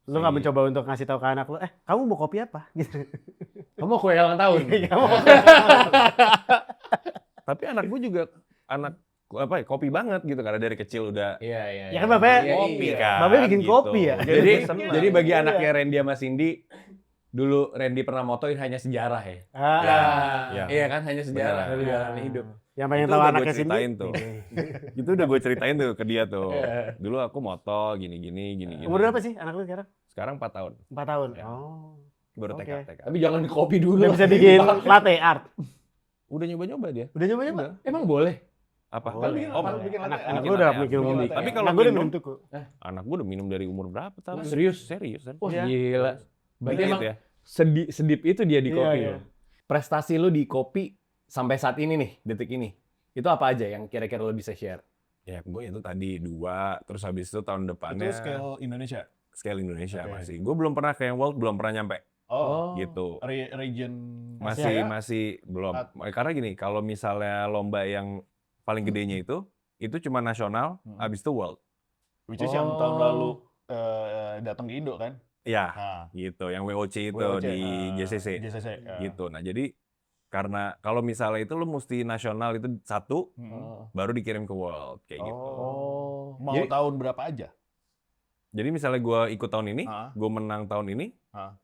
Speaker 1: Lu nggak mencoba untuk ngasih tahu ke anak lu, kamu mau kopi apa? Gitu.
Speaker 3: Kamu kue ulang tahun.
Speaker 2: Tapi anak gue juga kopi banget gitu karena dari kecil udah.
Speaker 3: Iya.
Speaker 1: Ya kan bapaknya
Speaker 2: kopi kan.
Speaker 1: Bapaknya bikin
Speaker 2: gitu.
Speaker 1: kopi ya.
Speaker 3: Jadi bagi anaknya Randy sama Cindy, dulu Randy pernah motoin hanya sejarah ya. Iya kan, hanya sejarah dari jalan hidup.
Speaker 1: Yang pengen tahu anaknya Cindy.
Speaker 2: Itu udah gue ceritain tuh ke dia tuh. Dulu aku moto gini.
Speaker 1: Umur berapa sih anak lu sekarang?
Speaker 2: Sekarang 4 tahun.
Speaker 1: 4 tahun.
Speaker 2: Ya.
Speaker 1: Oh.
Speaker 2: Baru
Speaker 1: Oke.
Speaker 2: TK.
Speaker 3: Tapi jangan kopi dulu.
Speaker 1: Udah bisa bikin latte art.
Speaker 2: Udah nyoba-nyoba dia.
Speaker 1: Udah nyoba-nyoba?
Speaker 3: Emang boleh?
Speaker 2: Apa?
Speaker 1: Boleh.
Speaker 4: bikin latte.
Speaker 1: Anak
Speaker 2: bikin
Speaker 1: gue udah
Speaker 2: latte art.
Speaker 1: minum
Speaker 3: Tapi
Speaker 1: tuku.
Speaker 2: kalau
Speaker 1: Anak gue udah
Speaker 2: minum,
Speaker 1: minum tuku.
Speaker 2: Anak gue udah minum dari umur berapa tahun?
Speaker 3: Serius?
Speaker 2: Serius kan?
Speaker 3: Wah
Speaker 1: Iya.
Speaker 3: gila. Berarti
Speaker 2: Dikit
Speaker 3: emang
Speaker 2: ya.
Speaker 3: sedip itu dia di
Speaker 1: Iya,
Speaker 3: kopi
Speaker 1: iya.
Speaker 3: lo. Prestasi lo di kopi sampai saat ini nih, detik ini. Itu apa aja yang kira-kira lo bisa share?
Speaker 2: Ya gue itu tadi 2, terus habis itu tahun
Speaker 4: Itu
Speaker 2: depannya
Speaker 4: scale Indonesia.
Speaker 2: scale Indonesia
Speaker 4: Oke.
Speaker 2: masih. Gue belum pernah kayak World, belum pernah nyampe
Speaker 3: Oh.
Speaker 2: gitu.
Speaker 4: Region
Speaker 2: Masih belum. Karena gini, kalau misalnya lomba yang paling gedenya itu cuma nasional, habis itu World.
Speaker 4: which is yang tahun lalu datang ke Indo kan?
Speaker 2: Ya,
Speaker 4: Nah,
Speaker 2: gitu. Yang WOC itu
Speaker 4: WOC,
Speaker 2: di JCC. Gitu. Nah, jadi karena kalau misalnya itu lu mesti nasional itu 1, baru dikirim ke World kayak gitu.
Speaker 3: Oh.
Speaker 4: Mau tahun berapa aja?
Speaker 2: Jadi misalnya gue ikut tahun ini,
Speaker 4: Ah.
Speaker 2: gue menang tahun ini,
Speaker 4: Ah.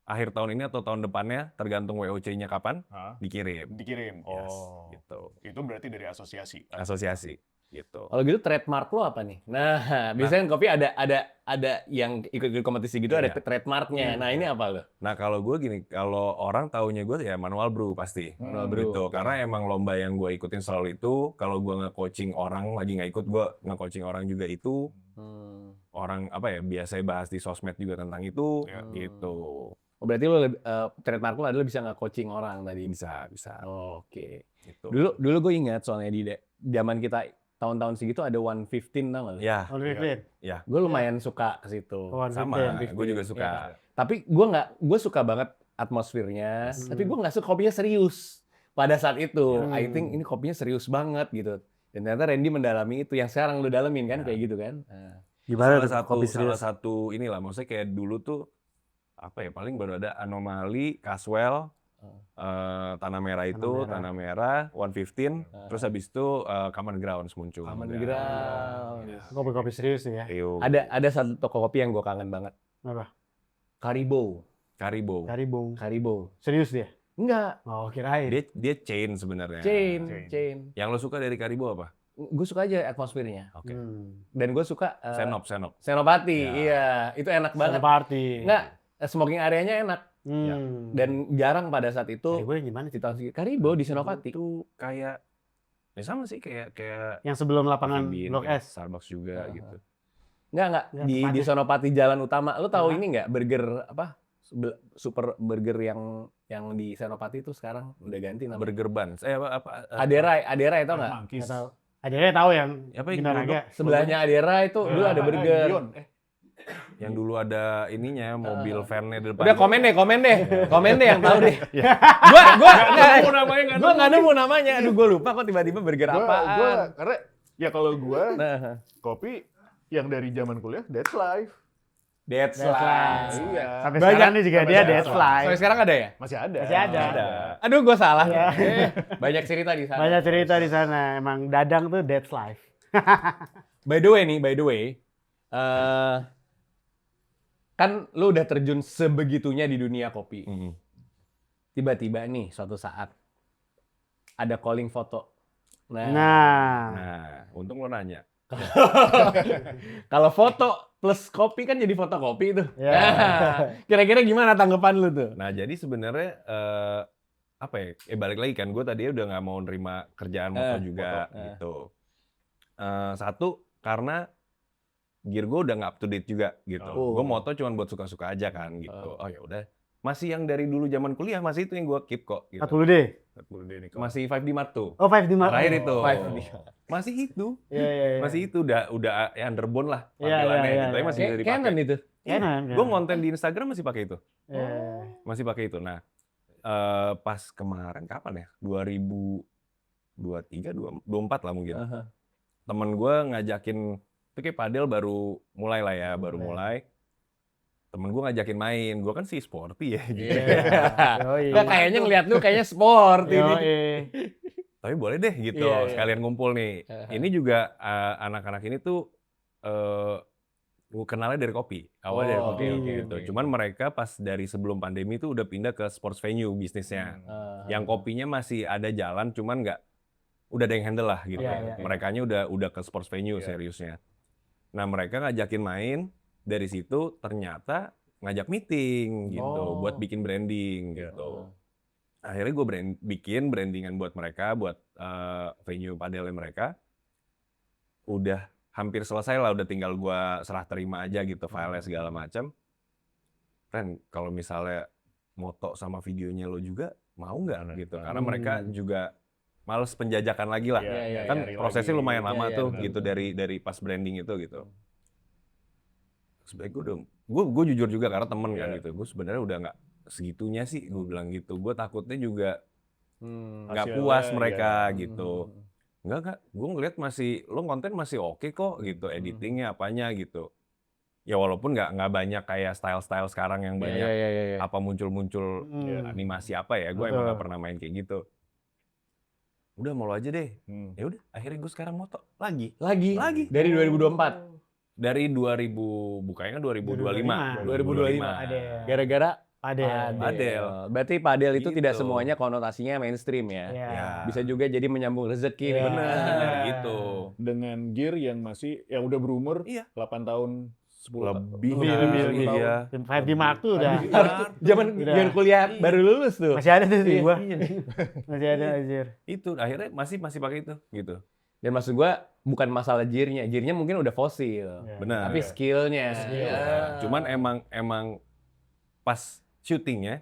Speaker 2: akhir tahun ini atau tahun depannya, tergantung WOC-nya kapan,
Speaker 4: Hah?
Speaker 2: dikirim.
Speaker 4: Dikirim.
Speaker 2: Yes,
Speaker 4: Oh.
Speaker 2: gitu.
Speaker 4: Itu berarti dari asosiasi.
Speaker 2: Asosiasi, gitu.
Speaker 3: Kalau gitu trademark lo apa nih? Nah, biasanya kopi ada yang ikut kompetisi gitu ada
Speaker 2: Iya.
Speaker 3: trademarknya. Nah, ini apa lo?
Speaker 2: Nah kalau gue gini, kalau orang taunya gue ya manual brew pasti.
Speaker 3: Manual brew.
Speaker 2: Gitu. Karena emang lomba yang gue ikutin selalu itu, kalau gue nge-coaching orang lagi nggak ikut, gue nge-coaching orang juga itu. Orang apa ya, biasanya bahas di sosmed juga tentang itu, gitu.
Speaker 3: Oh, berarti lo trademark lo adalah bisa nge-coaching orang tadi.
Speaker 2: Bisa.
Speaker 3: Oh, oke.
Speaker 2: Gitu.
Speaker 3: Dulu gue ingat soalnya di zaman kita tahun-tahun segitu ada 115 tau nggak lo?
Speaker 2: Ya,
Speaker 1: Oh, Riflin.
Speaker 3: Gue lumayan suka ke situ.
Speaker 1: Oh,
Speaker 2: sama.
Speaker 1: 115.
Speaker 2: Gue juga suka.
Speaker 3: Iya. Tapi gue suka banget atmosfernya. Tapi gue nggak suka kopinya serius pada saat itu. I think ini kopinya serius banget gitu. Dan ternyata Randy mendalami itu yang sekarang lu dalamin kan kayak gitu kan. Nah.
Speaker 1: Gimana
Speaker 2: salah
Speaker 1: tuh
Speaker 2: satu
Speaker 1: kopi
Speaker 2: salah
Speaker 1: serius?
Speaker 2: satu inilah, maksudnya kayak dulu tuh apa ya, paling baru ada Anomali, Caswell, Tanah Merah itu, Tanah Merah, 115, terus habis itu Common Grounds muncul.
Speaker 3: Common
Speaker 2: juga.
Speaker 3: Ground.
Speaker 1: Kopi-kopi serius nih ya.
Speaker 2: Iyo.
Speaker 3: Ada satu toko kopi yang gue kangen banget.
Speaker 1: Apa?
Speaker 3: Karibo.
Speaker 2: Karibo.
Speaker 1: Karibo. Serius dia?
Speaker 3: Enggak.
Speaker 1: Oh, kirain.
Speaker 2: Dia chain sebenarnya.
Speaker 3: Chain.
Speaker 2: Yang lo suka dari Karibo apa?
Speaker 3: Gue suka aja atmosfernya.
Speaker 2: Oke.
Speaker 3: Dan gue suka
Speaker 2: Senop.
Speaker 3: Senopati.
Speaker 2: Ya.
Speaker 3: Iya, itu enak banget.
Speaker 1: Party.
Speaker 3: Enggak, smoking areanya enak. Dan jarang pada saat itu
Speaker 1: Karibo yang gimana
Speaker 3: di
Speaker 1: sih?
Speaker 3: tahun segitu. Karibo di Senopati.
Speaker 2: Itu kayak ya sama sih kayak
Speaker 1: Yang sebelum lapangan
Speaker 2: Coffee Bean,
Speaker 1: Blok
Speaker 2: kayak
Speaker 1: S.
Speaker 2: Starbucks juga gitu.
Speaker 3: Enggak.
Speaker 1: Nggak,
Speaker 3: Di
Speaker 1: tepatnya.
Speaker 3: Senopati Jalan Utama. Lo tahu
Speaker 1: Hah?
Speaker 3: ini enggak burger apa? Super burger yang di Senopati itu sekarang udah ganti namanya.
Speaker 2: Burger Buns. Apa?
Speaker 3: Aderai tau nggak?
Speaker 4: Monkeys.
Speaker 1: Nggak tahu. Ada tahu yang
Speaker 2: Apa yang
Speaker 1: Ginaraga.
Speaker 3: Sebelahnya Aderai itu dulu ada burger.
Speaker 4: Gion.
Speaker 2: Yang dulu ada ininya, mobil van-nya di depan.
Speaker 3: Udah komen deh yang tahu deh. Gua nggak nemu namanya. Aduh, gue lupa kok tiba-tiba burger apaan.
Speaker 4: Karena ya kalau gua
Speaker 3: Nah,
Speaker 4: kopi yang dari zaman kuliah, that's life.
Speaker 3: That's
Speaker 1: That's
Speaker 3: life.
Speaker 1: life.
Speaker 4: Iya.
Speaker 1: Sampai
Speaker 3: Banyak.
Speaker 1: sekarang nih juga
Speaker 4: Sampai
Speaker 1: dia
Speaker 4: sekarang.
Speaker 1: Deadfly.
Speaker 3: Sampai sekarang ada ya?
Speaker 4: Masih ada.
Speaker 1: Masih ada.
Speaker 3: Aduh, gue salah.
Speaker 1: Iya.
Speaker 3: Banyak cerita di sana.
Speaker 1: Banyak cerita di sana. Emang Dadang tuh Dead's Life.
Speaker 3: By the way, kan lu udah terjun sebegitunya di dunia kopi.
Speaker 2: Mm-mm.
Speaker 3: Tiba-tiba nih suatu saat ada calling foto.
Speaker 1: Nah,
Speaker 2: Nah, untung lo nanya.
Speaker 3: Kalau foto plus kopi kan jadi fotokopi tuh.
Speaker 1: Ya.
Speaker 3: Kira-kira gimana tanggapan lu tuh?
Speaker 2: Nah, jadi sebenarnya apa ya? Balik lagi kan, gue tadi udah nggak mau nerima kerjaan moto juga
Speaker 3: foto.
Speaker 2: gitu. Satu karena gear gue udah nggak up to date juga gitu.
Speaker 3: Oh.
Speaker 2: Gue moto cuma buat suka-suka aja kan gitu. Oh ya udah. Masih yang dari dulu zaman kuliah masih itu yang gue keep kok. Gitu.
Speaker 1: 40D.
Speaker 2: Masih 5D Mark II.
Speaker 1: Oh, 5D Mark.
Speaker 2: Terakhir itu.
Speaker 3: 5D.
Speaker 2: Masih itu.
Speaker 1: Iya.
Speaker 2: Masih itu udah ya underbone lah
Speaker 1: Iya,
Speaker 2: tampilannya
Speaker 1: iya,
Speaker 2: gitu. Tapi
Speaker 1: iya.
Speaker 2: masih bisa
Speaker 3: Canon
Speaker 2: dipakai.
Speaker 3: itu.
Speaker 1: Canon.
Speaker 2: Gue ngonten di Instagram masih pakai itu.
Speaker 1: Iya.
Speaker 2: Masih pakai itu. Nah, pas kemarin kapan ya? 2023, 24 lah mungkin. Temen gue ngajakin, itu kayak padel baru mulai lah ya, baru mulai. Temen gue ngajakin main, gue kan sih sporty ya gitu.
Speaker 1: Yoi.
Speaker 3: Nggak, kayaknya ngeliat lu kayaknya sport ini.
Speaker 1: Yoi.
Speaker 2: Tapi boleh deh gitu,
Speaker 3: Iya.
Speaker 2: sekalian ngumpul nih. Ini juga anak-anak ini tuh gue kenalnya dari kopi, awalnya dari
Speaker 3: Oh,
Speaker 2: kopi
Speaker 3: oke,
Speaker 2: gitu.
Speaker 3: oke.
Speaker 2: Cuman mereka pas dari sebelum pandemi tuh udah pindah ke sports venue bisnisnya. Yang kopinya masih ada jalan, cuman udah ada yang handle lah gitu.
Speaker 1: Iya, iya.
Speaker 2: Merekanya udah ke sports venue seriusnya. Nah mereka ngajakin main, dari situ ternyata ngajak meeting gitu, buat bikin branding gitu. akhirnya gue bikin brandingan buat mereka, buat venue padel mereka. Udah hampir selesai lah, udah tinggal gue serah terima aja gitu file segala macam. Ren, kalau misalnya moto sama videonya lo juga mau nggak gitu? Karena mereka juga males penjajakan lagi lah. Kan prosesnya lumayan lama tuh gitu dari pas branding itu gitu. Sebenarnya gue jujur juga karena temen kan gitu. Gue sebenarnya udah nggak segitunya sih, gue bilang gitu. Gue takutnya juga nggak puas mereka gitu. Enggak, gue ngeliat lo konten masih oke kok gitu, editingnya apanya gitu. Ya walaupun nggak banyak kayak style sekarang yang banyak apa muncul animasi apa ya, gue emang nggak pernah main kayak gitu. Udah mau lo aja deh. Ya udah, akhirnya gue sekarang moto lagi.
Speaker 3: Dari 2024.
Speaker 2: Dari 2000, bukanya kan 2025.
Speaker 3: 2025. Gara-gara
Speaker 1: Padel.
Speaker 3: Berarti padel itu
Speaker 2: Gitu.
Speaker 3: tidak semuanya konotasinya mainstream ya.
Speaker 1: Iya.
Speaker 3: Bisa juga jadi menyambung rezeki nih.
Speaker 2: Bener gitu.
Speaker 4: Dengan gear yang udah berumur 8 tahun, 10
Speaker 2: Lebih
Speaker 1: Lebih.
Speaker 2: iya.
Speaker 1: 5D Mark tuh udah.
Speaker 3: Zaman kuliah baru lulus tuh.
Speaker 1: Masih ada tuh di gua. Masih ada anjir.
Speaker 2: Itu akhirnya masih pakai itu gitu.
Speaker 3: Dan maksud gua bukan masalah gearnya mungkin udah fosil.
Speaker 2: Benar.
Speaker 3: Tapi skillnya.
Speaker 2: Cuman emang pas syutingnya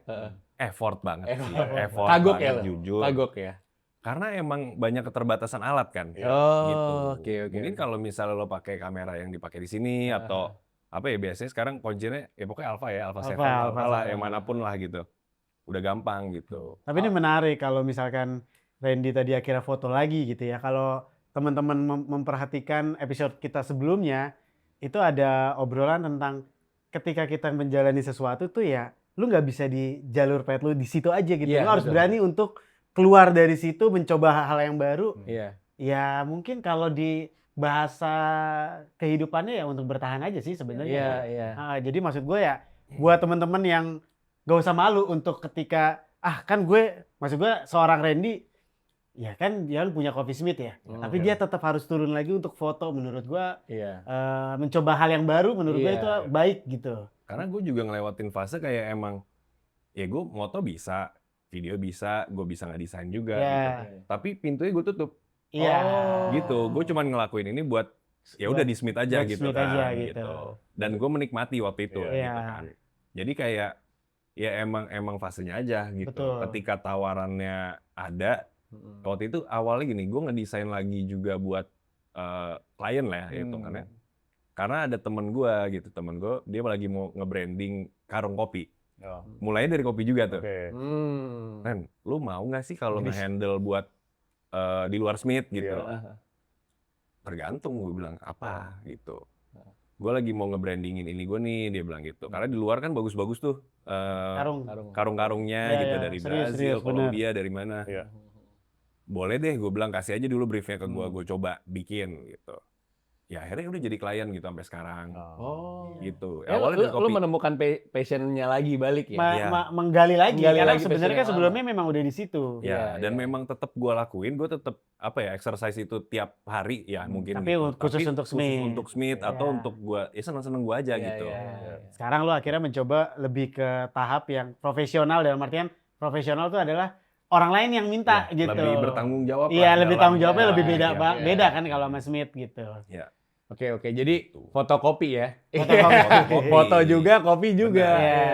Speaker 2: effort banget sih. Effort
Speaker 3: Kagok
Speaker 2: banget,
Speaker 3: ya lo?
Speaker 2: jujur.
Speaker 3: Kagok ya.
Speaker 2: Karena emang banyak keterbatasan alat kan.
Speaker 3: Oh,
Speaker 2: Gitu.
Speaker 3: oke.
Speaker 2: Mungkin kalau misalnya lo pakai kamera yang dipakai di sini atau apa ya, biasanya sekarang kuncinya ya pokoknya Alpha 7, Alpha lah, yang manapun lah gitu. Udah gampang gitu.
Speaker 1: Tapi ini menarik kalau misalkan Randy tadi akhirnya foto lagi gitu ya. Kalau teman-teman memperhatikan episode kita sebelumnya, itu ada obrolan tentang ketika kita menjalani sesuatu tuh ya, lu nggak bisa di jalur pet lu di situ aja gitu.
Speaker 3: Iya,
Speaker 1: Lu harus
Speaker 3: betul.
Speaker 1: berani untuk keluar dari situ, mencoba hal yang baru.
Speaker 3: Iya.
Speaker 1: Ya mungkin kalau di bahasa kehidupannya ya untuk bertahan aja sih sebenarnya.
Speaker 3: Iya.
Speaker 1: Jadi maksud gue ya buat teman-teman yang gak usah malu untuk ketika kan maksud gue seorang Randy ya kan dia punya Coffee Smith ya, tapi dia tetap harus turun lagi untuk foto. Menurut gue mencoba hal yang baru menurut gue itu baik gitu.
Speaker 2: Karena gue juga ngelewatin fase kayak emang ya gue moto bisa, video bisa, gue bisa ngedesain juga gitu. Tapi pintunya gue tutup.
Speaker 1: Iya.
Speaker 2: Gitu. Gue cuman ngelakuin ini buat ya udah di Smith aja
Speaker 1: buat
Speaker 2: gitu
Speaker 1: Smith
Speaker 2: kan.
Speaker 1: aja gitu.
Speaker 2: Dan gue menikmati waktu itu
Speaker 1: Iya.
Speaker 2: gitu kan. Jadi kayak ya emang fasenya aja gitu.
Speaker 1: Betul.
Speaker 2: Ketika tawarannya ada, waktu itu awalnya gini, gue ngedesain lagi juga buat klien lah ya hitungannya. Karena ada temen gue gitu, dia lagi mau nge-branding karung kopi. Mulainya dari kopi juga tuh. Ren, lu mau nggak sih kalau nge-handle buat di luar Smith gitu? Tergantung, gue bilang apa gitu. Gue lagi mau nge-brandingin ini gue nih, dia bilang gitu. Karena di luar kan bagus-bagus tuh karung-karungnya gitu, dari Brazil, Kolombia, dari mana. Boleh deh, gue bilang kasih aja dulu briefnya ke gue coba bikin gitu. Ya akhirnya udah jadi klien gitu sampai sekarang. Gitu. Awalnya dari
Speaker 3: Lu
Speaker 2: kopi.
Speaker 3: menemukan passionnya lagi balik ya?
Speaker 1: Menggali lagi karena
Speaker 3: lagi
Speaker 1: sebenarnya kan
Speaker 3: passion yang
Speaker 1: sebelumnya memang udah di situ.
Speaker 2: Ya, dan memang tetap gue lakuin, gue tetap exercise itu tiap hari ya mungkin.
Speaker 1: Tapi
Speaker 2: gitu.
Speaker 1: khusus untuk Smith.
Speaker 2: Untuk Smith atau untuk gue, ya seneng-seneng gue aja gitu.
Speaker 1: Sekarang lo akhirnya mencoba lebih ke tahap yang profesional, dalam artian profesional itu adalah orang lain yang minta gitu.
Speaker 2: Lebih bertanggung jawab.
Speaker 1: Iya, lebih tanggung jawabnya lebih
Speaker 2: beda.
Speaker 1: beda kan kalau sama Smith gitu.
Speaker 2: Ya.
Speaker 3: Oke, jadi fotokopi ya.
Speaker 1: Fotokopi.
Speaker 3: Foto juga, kopi juga.
Speaker 1: Iya.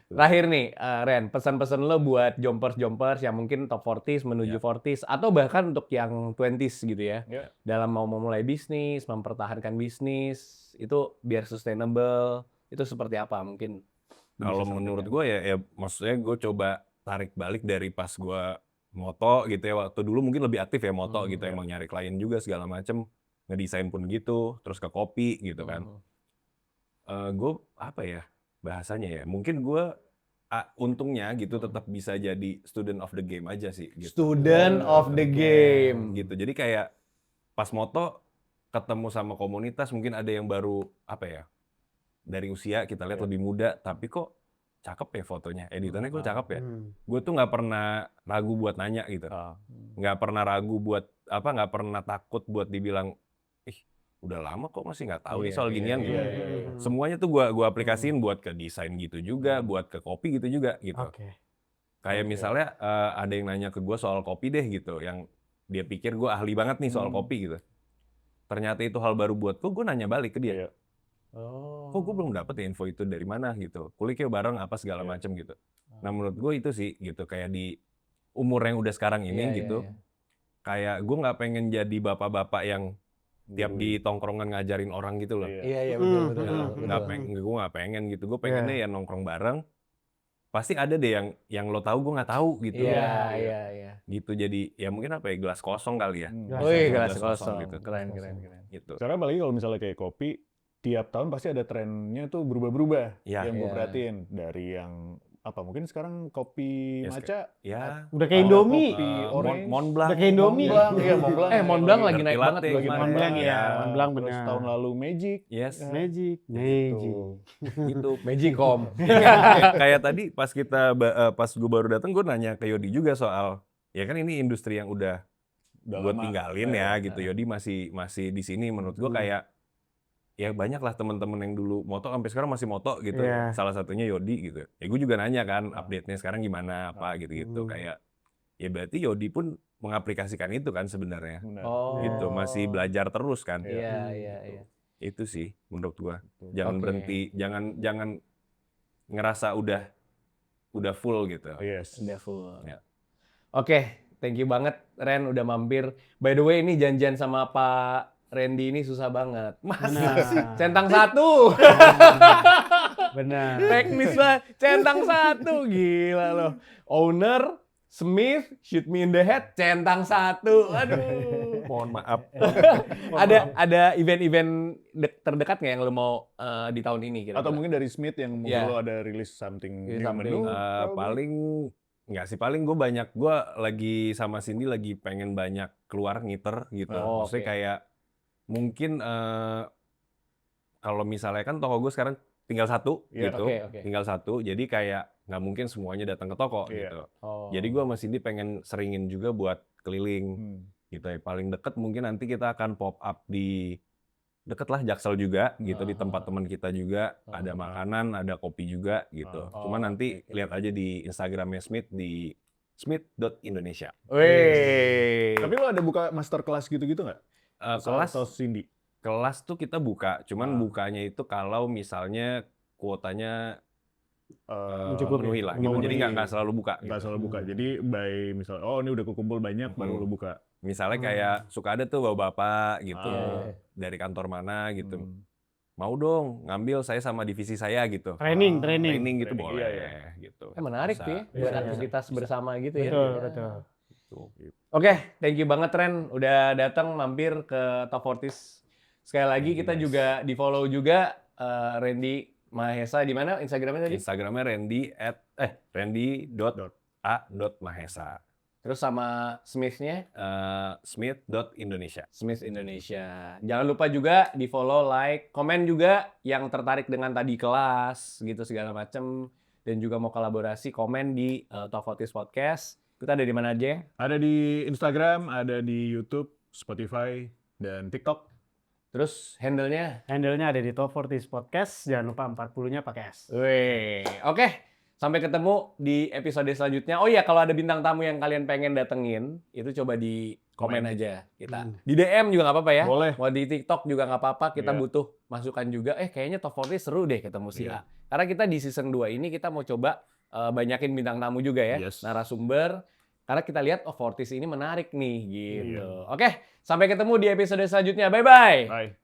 Speaker 3: Terakhir nih, Ren, pesan-pesan lo buat jumpers yang mungkin top 40s menuju 40s atau bahkan untuk yang 20s gitu ya. Dalam mau memulai bisnis, mempertahankan bisnis, itu biar sustainable, itu seperti apa mungkin?
Speaker 2: Kalau menurut gue ya maksudnya gue coba tarik balik dari pas gue moto gitu ya. Waktu dulu mungkin lebih aktif ya moto gitu, emang nyari klien juga segala macem. Ngedesain pun gitu, terus ke kopi gitu kan. Gue apa ya bahasanya ya, mungkin gue untungnya gitu tetap bisa jadi student of the game aja sih gitu.
Speaker 3: Student of the game
Speaker 2: Gitu. Jadi kayak pas moto ketemu sama komunitas, mungkin ada yang baru dari usia kita lihat lebih muda, tapi kok cakep ya fotonya, editannya kok cakep ya. Gue tuh nggak pernah ragu buat nanya gitu, nggak pernah ragu buat nggak pernah takut buat dibilang udah lama kok masih nggak tahu nih soal ginian gitu. Semuanya tuh gue aplikasiin buat ke desain gitu juga, buat ke kopi gitu juga gitu. Kayak misalnya ada yang nanya ke gue soal kopi deh gitu, yang dia pikir gue ahli banget nih soal kopi gitu. Ternyata itu hal baru buat gue nanya balik ke dia. Kok gue belum dapet ya info itu dari mana gitu. Kulik yuk bareng apa segala macem gitu. Nah menurut gue itu sih gitu, kayak di umur yang udah sekarang ini gitu. Kayak gue nggak pengen jadi bapak-bapak yang tiap di tongkrongan ngajarin orang gitu loh.
Speaker 3: Iya betul.
Speaker 2: Gue nggak pengen gitu. Gue pengennya ya nongkrong bareng. Pasti ada deh yang lo tahu gue nggak tahu gitu.
Speaker 3: Iya.
Speaker 2: Gitu jadi ya mungkin apa ya, gelas kosong kali ya.
Speaker 3: Gelas kosong
Speaker 2: gitu.
Speaker 3: Keren.
Speaker 2: Gitu.
Speaker 4: Karena apalagi kalau misalnya kayak kopi, tiap tahun pasti ada trennya tuh berubah-berubah.
Speaker 2: Ya.
Speaker 4: Yang gue perhatiin dari yang apa mungkin sekarang kopi matcha
Speaker 2: Ya.
Speaker 1: Udah kayak Indomie.
Speaker 4: kopi orange.
Speaker 2: Mont Blanc.
Speaker 1: Udah kayak Indomie.
Speaker 4: Mont Blanc.
Speaker 3: Mont Blanc lagi naik
Speaker 2: Dirty
Speaker 3: banget
Speaker 2: latte,
Speaker 3: lagi
Speaker 1: Mont Blanc ya, Mont Blanc
Speaker 4: Terus
Speaker 1: benar.
Speaker 4: tahun lalu Magic.
Speaker 2: Yes.
Speaker 1: Magic.
Speaker 2: Gitu.
Speaker 3: Magicom.
Speaker 2: Kayak tadi pas pas gue baru datang gue nanya ke Yodi juga soal ya kan ini industri yang udah gue tinggalin ya gitu. Yodi masih di sini, menurut gue kayak ya banyak lah teman-teman yang dulu moto sampai sekarang masih moto gitu. Salah satunya Yodi gitu. Ya gue juga nanya kan update-nya sekarang gimana apa gitu-gitu. Kayak ya berarti Yodi pun mengaplikasikan itu kan sebenarnya. Gitu, masih belajar terus kan.
Speaker 3: Iya.
Speaker 2: Itu sih menurut gua. Jangan berhenti, jangan ngerasa udah full gitu.
Speaker 4: Yes.
Speaker 3: Udah full.
Speaker 2: Ya.
Speaker 3: Oke, thank you banget Ren udah mampir. By the way ini janjian sama Pak Randy ini susah banget.
Speaker 1: Benar.
Speaker 3: Centang 1.
Speaker 1: Benar.
Speaker 3: Teknis banget. Centang 1. Gila loh. Owner Smith, shoot me in the head, centang 1. Aduh.
Speaker 2: Mohon maaf.
Speaker 3: Ada event-event terdekat nggak yang lo mau di tahun ini kira-kira?
Speaker 4: Atau mungkin dari Smith yang mungkin
Speaker 3: Yeah.
Speaker 4: lo ada rilis something
Speaker 3: Iya,
Speaker 4: new
Speaker 3: something.
Speaker 4: menu.
Speaker 2: Paling nggak sih, paling gue lagi sama Cindy lagi pengen banyak keluar ngiter gitu. Maksudnya kayak mungkin kalau misalnya kan toko gue sekarang tinggal satu gitu, tinggal satu. Jadi kayak nggak mungkin semuanya datang ke toko gitu. Jadi gue sama Cindy pengen seringin juga buat keliling gitu ya. Paling deket mungkin nanti kita akan pop up di deket lah Jaksel juga gitu, di tempat teman kita juga. Ada makanan, ada kopi juga gitu. Cuma nanti lihat aja di Instagramnya Smith di smith.indonesia.
Speaker 4: Tapi lo ada buka masterclass gitu-gitu nggak?
Speaker 2: Kelas
Speaker 4: Atau Cindy?
Speaker 2: Kelas tuh kita buka, cuman bukanya itu kalau misalnya kuotanya memenuhi lah gitu. Jadi nggak selalu buka.
Speaker 4: Nggak
Speaker 2: Gitu.
Speaker 4: selalu buka. Jadi by misalnya, oh ini udah kekumpul banyak, baru lo buka.
Speaker 2: Misalnya kayak suka ada tuh bapak-bapak gitu dari kantor mana gitu. Mau dong ngambil saya sama divisi saya gitu.
Speaker 1: Training.
Speaker 2: Gitu boleh gitu.
Speaker 3: Menarik
Speaker 2: Bisa.
Speaker 3: tuh ya, buat aktivitas bersama gitu ya.
Speaker 1: Betul.
Speaker 3: Oke, thank you banget Ren udah datang mampir ke Top 40s. Sekali lagi kita juga di-follow juga Randy Mahesa di mana Instagramnya tadi?
Speaker 2: Instagramnya randy.a.mahesa.
Speaker 3: Terus sama Smith-nya
Speaker 2: smith.indonesia.
Speaker 3: Smith Indonesia. Jangan lupa juga di-follow, like, komen juga yang tertarik dengan tadi kelas gitu segala macem dan juga mau kolaborasi komen di Top 40s Podcast. Kita ada di mana aja?
Speaker 4: Ada di Instagram, ada di YouTube, Spotify, dan TikTok.
Speaker 3: Terus handle-nya?
Speaker 1: Handle-nya ada di Top 40s Podcast. Jangan lupa 40-nya pakai S.
Speaker 3: Wih, oke. Sampai ketemu di episode selanjutnya. Oh iya, kalau ada bintang tamu yang kalian pengen datengin, itu coba di komen aja kita. Di DM juga nggak apa-apa ya.
Speaker 4: Boleh.
Speaker 3: Mau di TikTok juga nggak apa-apa. Kita butuh masukan juga. Kayaknya Top 40 seru deh ketemu si A. Karena kita di season 2 ini kita mau coba banyakin bintang tamu juga ya. Narasumber. Karena kita lihat 40s ini menarik nih gitu. Oke, sampai ketemu di episode selanjutnya. Bye-bye.
Speaker 4: Bye.